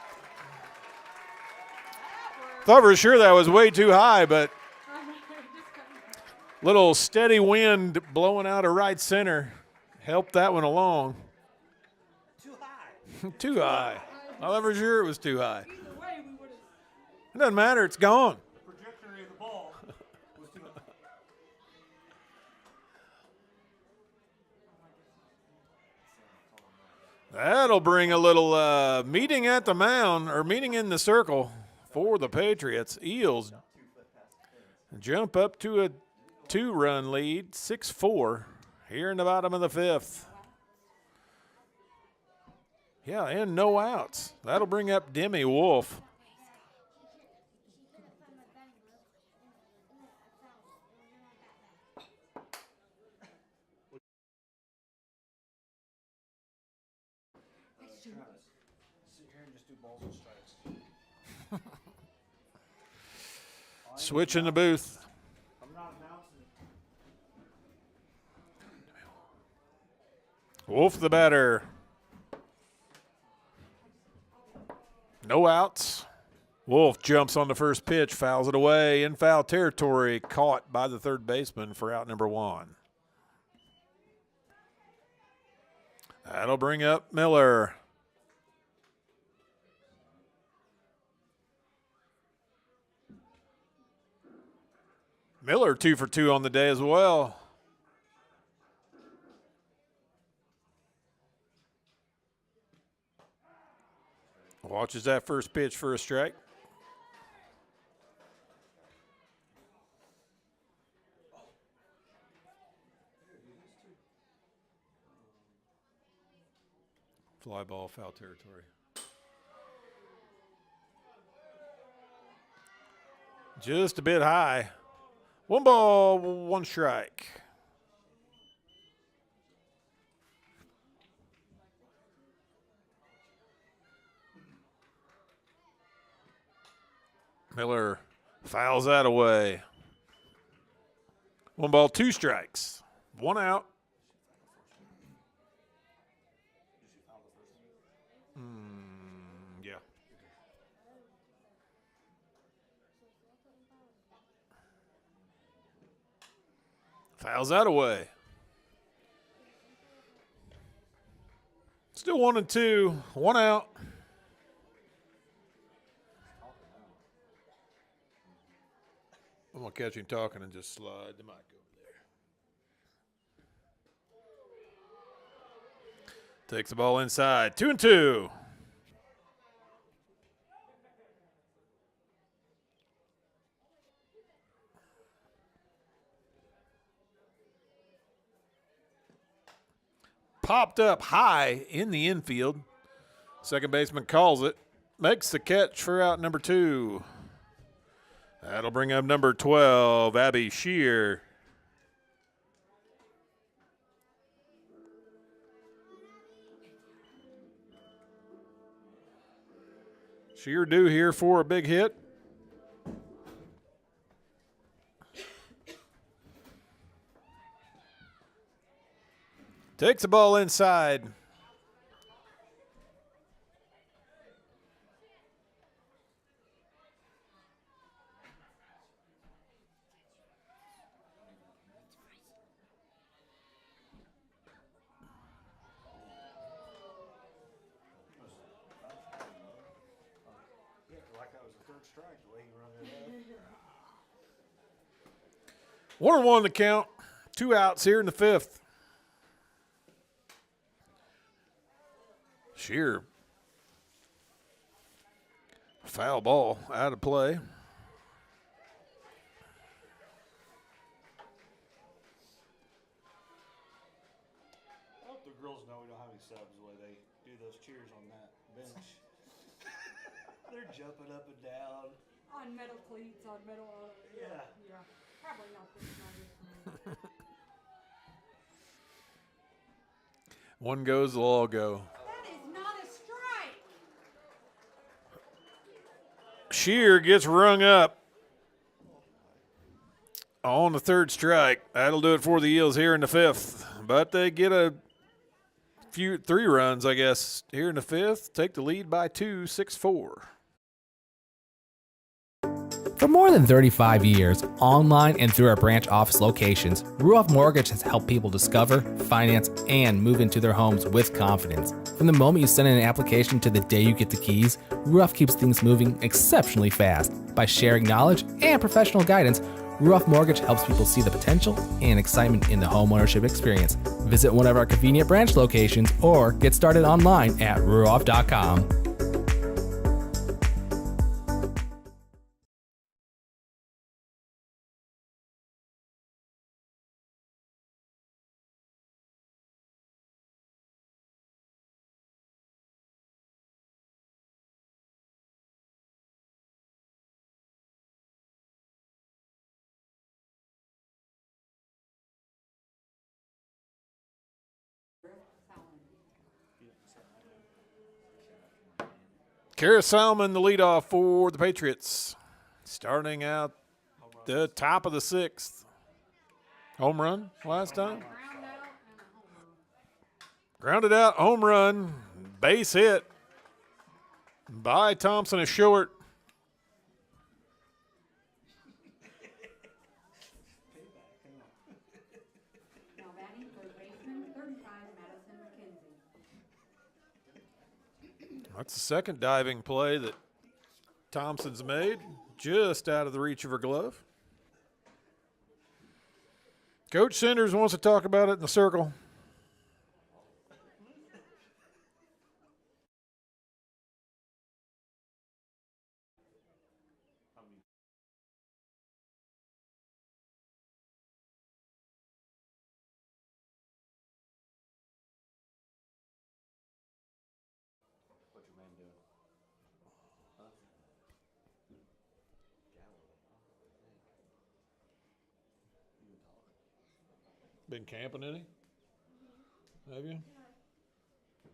Thought for sure that was way too high, but little steady wind blowing out of right center helped that one along. Too high. Too high. I thought for sure it was too high. It doesn't matter. It's gone. The trajectory of the ball was too high. That'll bring a little meeting at the mound, or meeting in the circle for the Patriots. Eels jump up to a 2-run lead, 6-4, here in the bottom of the 5th. Yeah, and no outs. That'll bring up Demi Wolf. Sit here and just do balls and strikes. Switch in the booth. I'm not announcing it. Wolf the batter. No outs. Wolf jumps on the first pitch, fouls it away in foul territory, caught by the third baseman for out number 1. That'll bring up Miller. Miller 2 for 2 on the day as well. Watches that first pitch for a strike. Fly ball, foul territory. Just a bit high. 1 ball, 1 strike. Miller fouls that away. 1 ball, 2 strikes. 1 out. Yeah. Fouls that away. Still 1 and 2. 1 out. I'm going to catch him talking and just slide the mic over there. Takes the ball inside. 2 and 2. Popped up high in the infield. Second baseman calls it. Makes the catch for out number 2. That'll bring up number 12, Abby Shear. Shear due here for a big hit. Takes the ball inside. Yeah, like that was the 3rd strike, the way he run it up. 1 and 1 to count. 2 outs here in the 5th. Shear. Foul ball out of play. I hope the girls know we don't have any subs the way they do those cheers on that bench. They're jumping up and down. On metal cleats, on metal. Yeah. Yeah. Probably not this night. One goes, they'll all go. That is not a strike. Shear gets rung up on the 3rd strike. That'll do it for the Eels here in the 5th. But they get a 3 runs, I guess, here in the 5th. Take the lead by 2, 6-4. For more than 35 years, online and through our branch office locations, Ruoff Mortgage has helped people discover, finance, and move into their homes with confidence. From the moment you send in an application to the day you get the keys, Ruoff keeps things moving exceptionally fast. By sharing knowledge and professional guidance, Ruoff Mortgage helps people see the potential and excitement in the homeownership experience. Visit one of our convenient branch locations or get started online at ruoff.com. Kara Salmon, the leadoff for the Patriots. Starting out the top of the 6th. Home run last time. Grounded out, home run, base hit by Thompson, a short. Now batting third baseman, 35, Madison McKenzie. That's the second diving play that Thompson's made, just out of the reach of her glove. Coach Sanders wants to talk about it in the circle. What's your man doing? Huh? Been camping any? Have you? You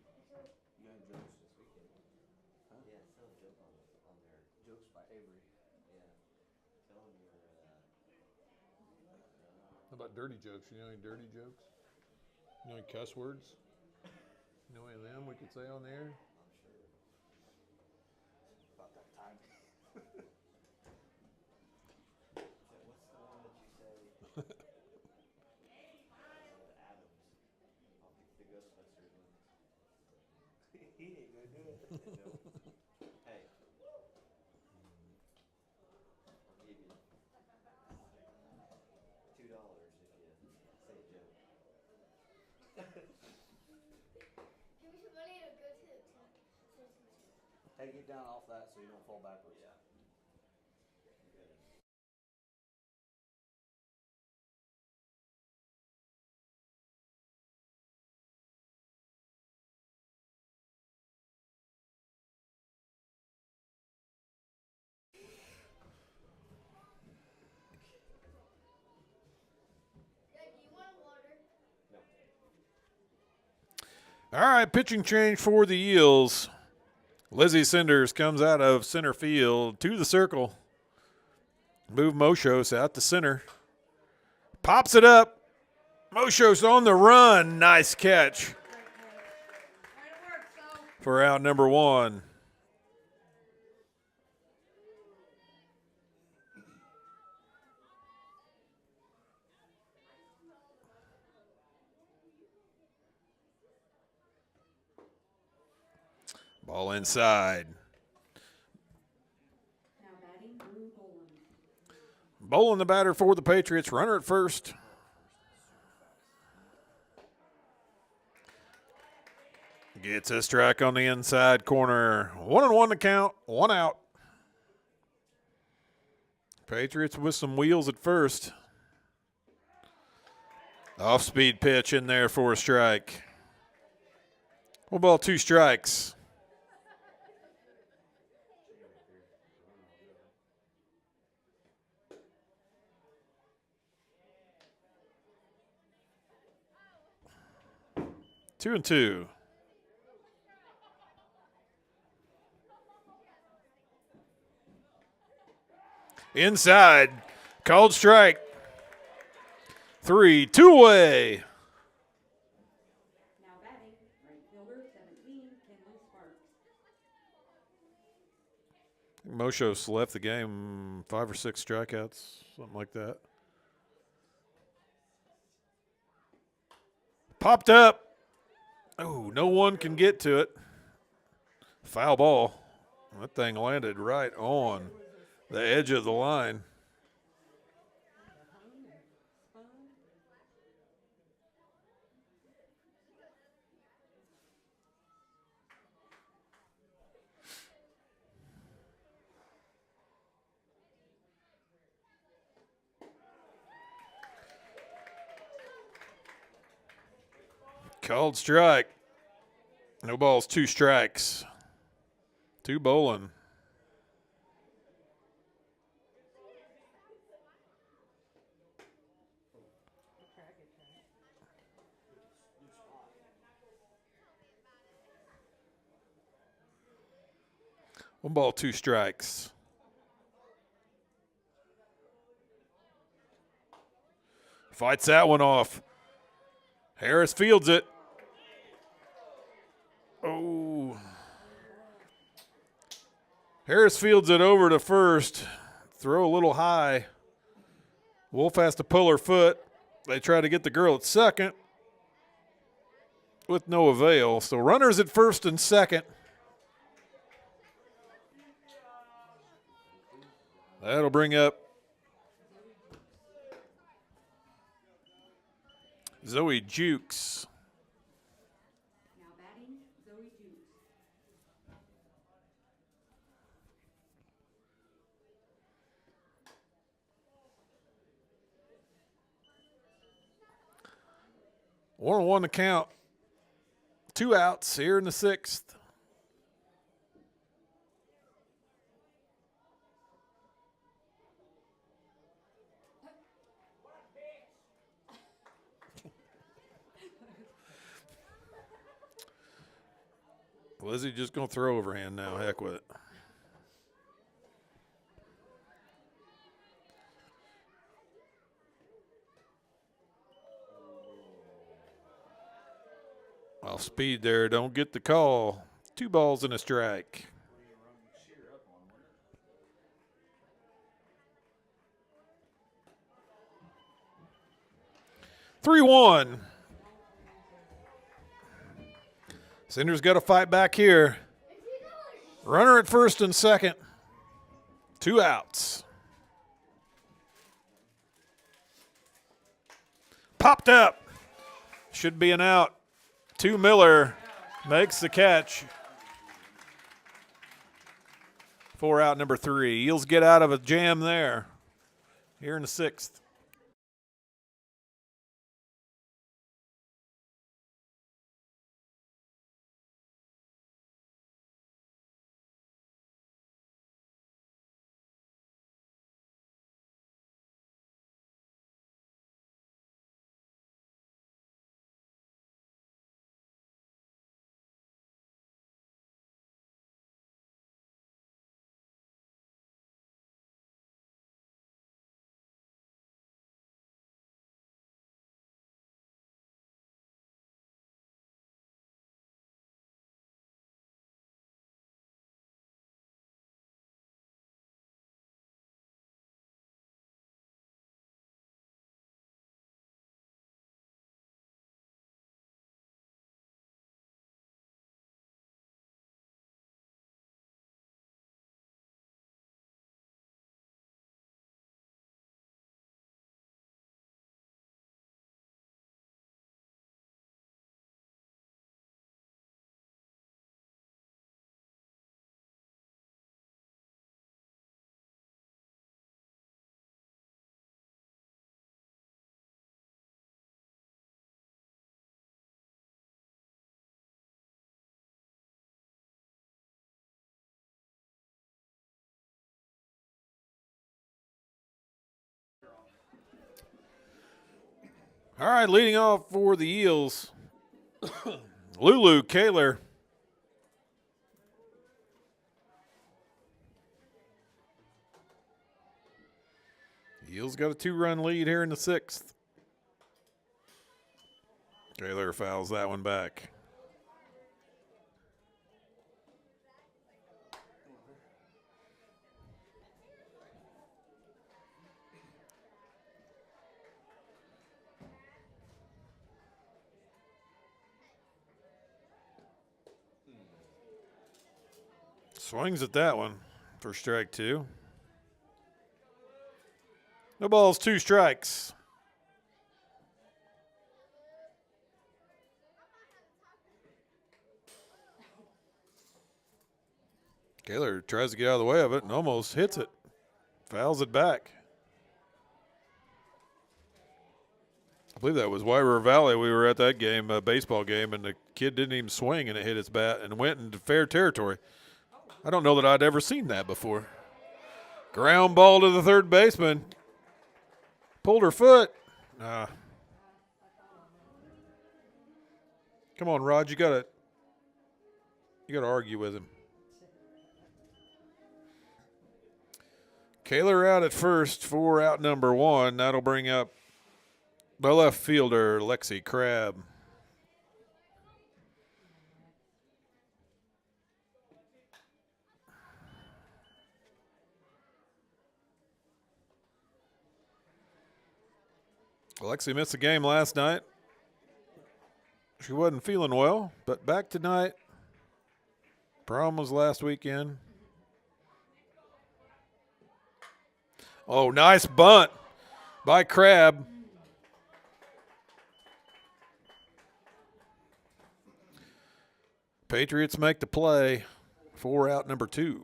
got jokes this weekend? Huh? Yeah, tell a joke on there. Jokes by Avery. Yeah. Tell him you're How about dirty jokes? You know any dirty jokes? You know any cuss words? You know any of them we could say on the air? I'm sure. About that time. So what's the one that you say? The Adams. I'll get the Ghostbusters ones. He ain't gonna do it. No. Hey. I'll give you $2 if you say a joke. Give me some money to go to Hey, get down off that so you don't fall backwards. Yeah. Dad, do you want water? All right, pitching change for the Eels. Lizzie Cinders comes out of center field to the circle. Move Moshos out to center. Pops it up. Moshos on the run. Nice catch for out number 1. Ball inside. Now batting, Drew Boland. Bowling the batter for the Patriots. Runner at first. Gets a strike on the inside corner. 1-1 to count. 1 out. Patriots with some wheels at first. Off-speed pitch in there for a strike. 1 ball, 2 strikes. Two and two. Inside. Called strike. 3-2 away. Now batting, right fielder, 17, Kenley Sparks. Moshos left the game 5 or 6 strikeouts, something like that. Popped up. Oh, no one can get to it. Foul ball. That thing landed right on the edge of the line. Called strike. No balls, 2 strikes. 2 bowling. One ball, 2 strikes. Fights that one off. Harris fields it. Oh. Harris fields it over to first. Throw a little high. Wolf has to pull her foot. They try to get the girl at second with no avail. So runners at first and second. That'll bring up Zoe Jukes. Now batting, Zoe Jukes. One on 1 to count. 2 outs here in the 6th. Lizzie just going to throw overhand now. Heck with it. Off speed there. Don't get the call. 2 balls and a strike. 3-1. Cinder's got to fight back here. Runner at first and second. 2 outs. Popped up. Should be an out. 2 Miller makes the catch. 4 out, number 3. Eels get out of a jam there. Here in the 6th. All right, leading off for the Eels, Lulu Kaler. Eels got a 2-run lead here in the 6th. Kaler fouls that one back. Swings at that one for strike 2. No balls, 2 strikes. Kaler tries to get out of the way of it and almost hits it. Fouls it back. I believe that was Wyra Valley. We were at that game, a baseball game, and the kid didn't even swing and it hit its bat and went into fair territory. I don't know that I'd ever seen that before. Ground ball to the third baseman. Pulled her foot. Come on, Rod. You gotta argue with him. Kaler out at first for out number 1. That'll bring up the left fielder, Lexi Crabb. Alexi missed the game last night. She wasn't feeling well, but back tonight. Prom was last weekend. Oh, nice bunt by Crabb. Patriots make the play for out number 2.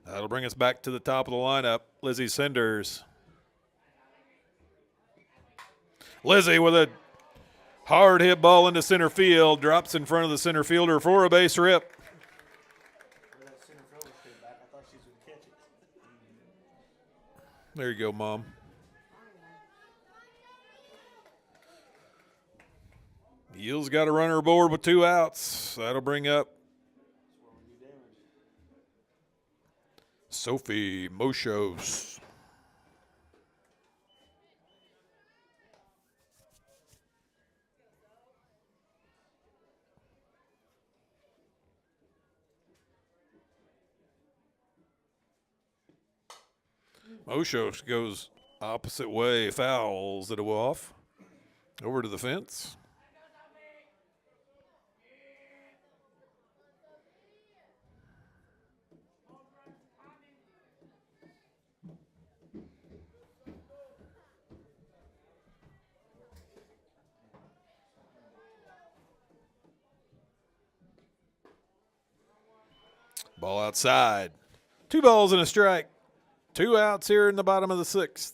That'll bring us back to the top of the lineup. Lizzie Cinders. Lizzie with a hard hit ball into center field. Drops in front of the center fielder for a base rip. Where that center fielder came back, I thought she was going to catch it. There you go, Mom. Eels got a runner aboard with 2 outs. That'll bring up Sophie Moshos. Moshos goes opposite way, fouls it off. Over to the fence. Ball outside. 2 balls and a strike. 2 outs here in the bottom of the 6th.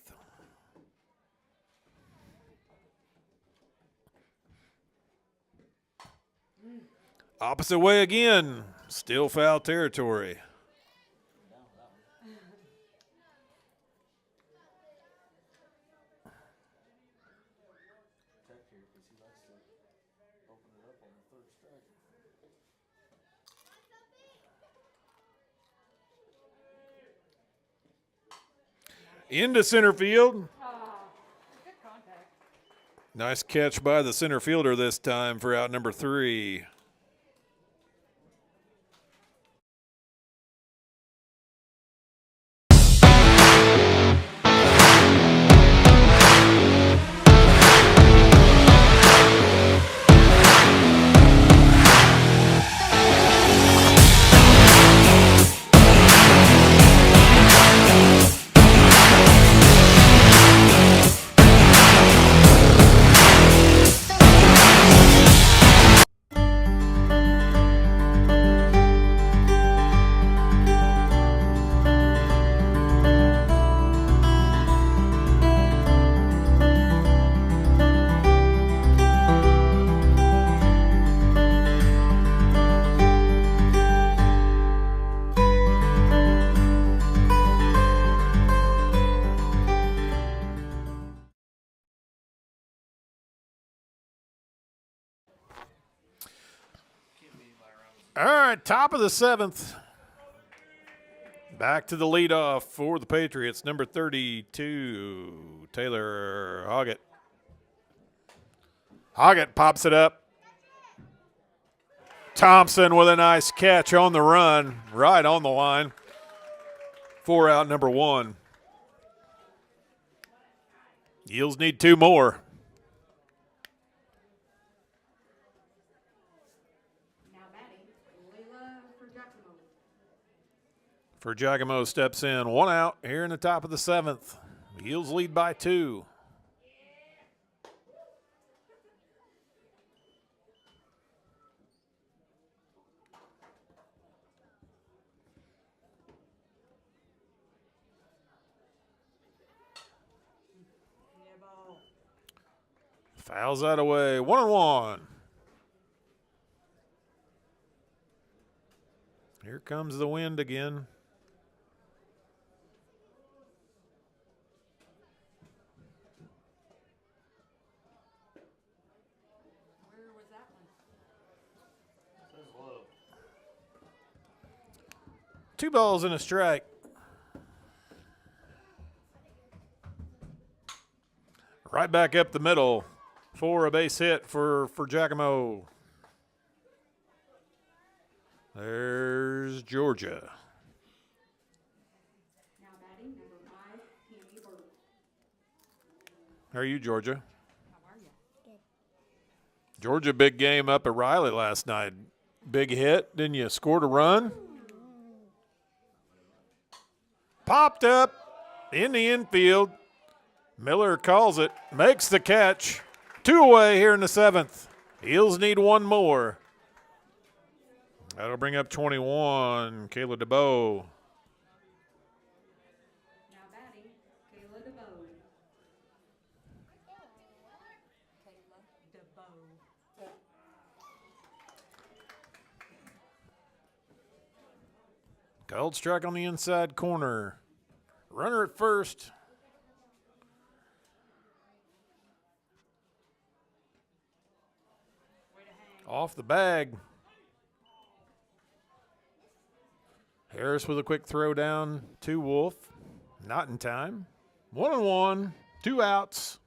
Opposite way again. Still foul territory. Into center field. Nice catch by the center fielder this time for out number 3. All right, top of the 7th. Back to the leadoff for the Patriots, number 32, Taylor Hoggett. Hoggett pops it up. Thompson with a nice catch on the run, right on the line. 4 out, number 1. Eels need 2 more. For Giacomo steps in. 1 out here in the top of the 7th. The Eels lead by 2. Fouls that away. 1-1. Here comes the wind again. Where was that one? Says low. 2 balls and a strike. Right back up the middle for a base hit for Giacomo. There's Georgia. Now batting number 5, Tammy Burke. How are you, Georgia? How are you? Georgia, big game up at Riley last night. Big hit, didn't you? Scored a run. Popped up in the infield. Miller calls it, makes the catch. 2 away here in the 7th. Eels need 1 more. That'll bring up 21, Kayla DeBow. Now batting, Kayla DeBow. Called strike on the inside corner. Runner at first. Off the bag. Harris with a quick throw down to Wolf. Not in time. 1-1, 2 outs.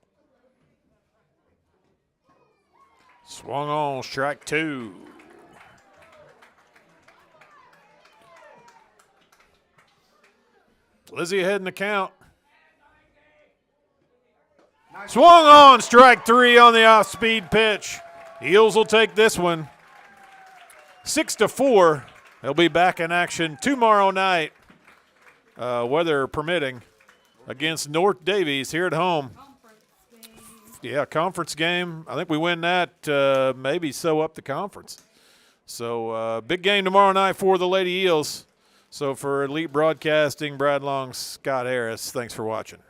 Swung on, strike 2. Lizzie ahead in the count. Swung on, strike 3 on the off-speed pitch. Eels will take this one. 6-4. They'll be back in action tomorrow night, weather permitting, against North Davies here at home. Yeah, conference game. I think we win that, maybe sew up the conference. So big game tomorrow night for the Lady Eels. So for Elite Broadcasting, Brad Long, Scott Harris, thanks for watching.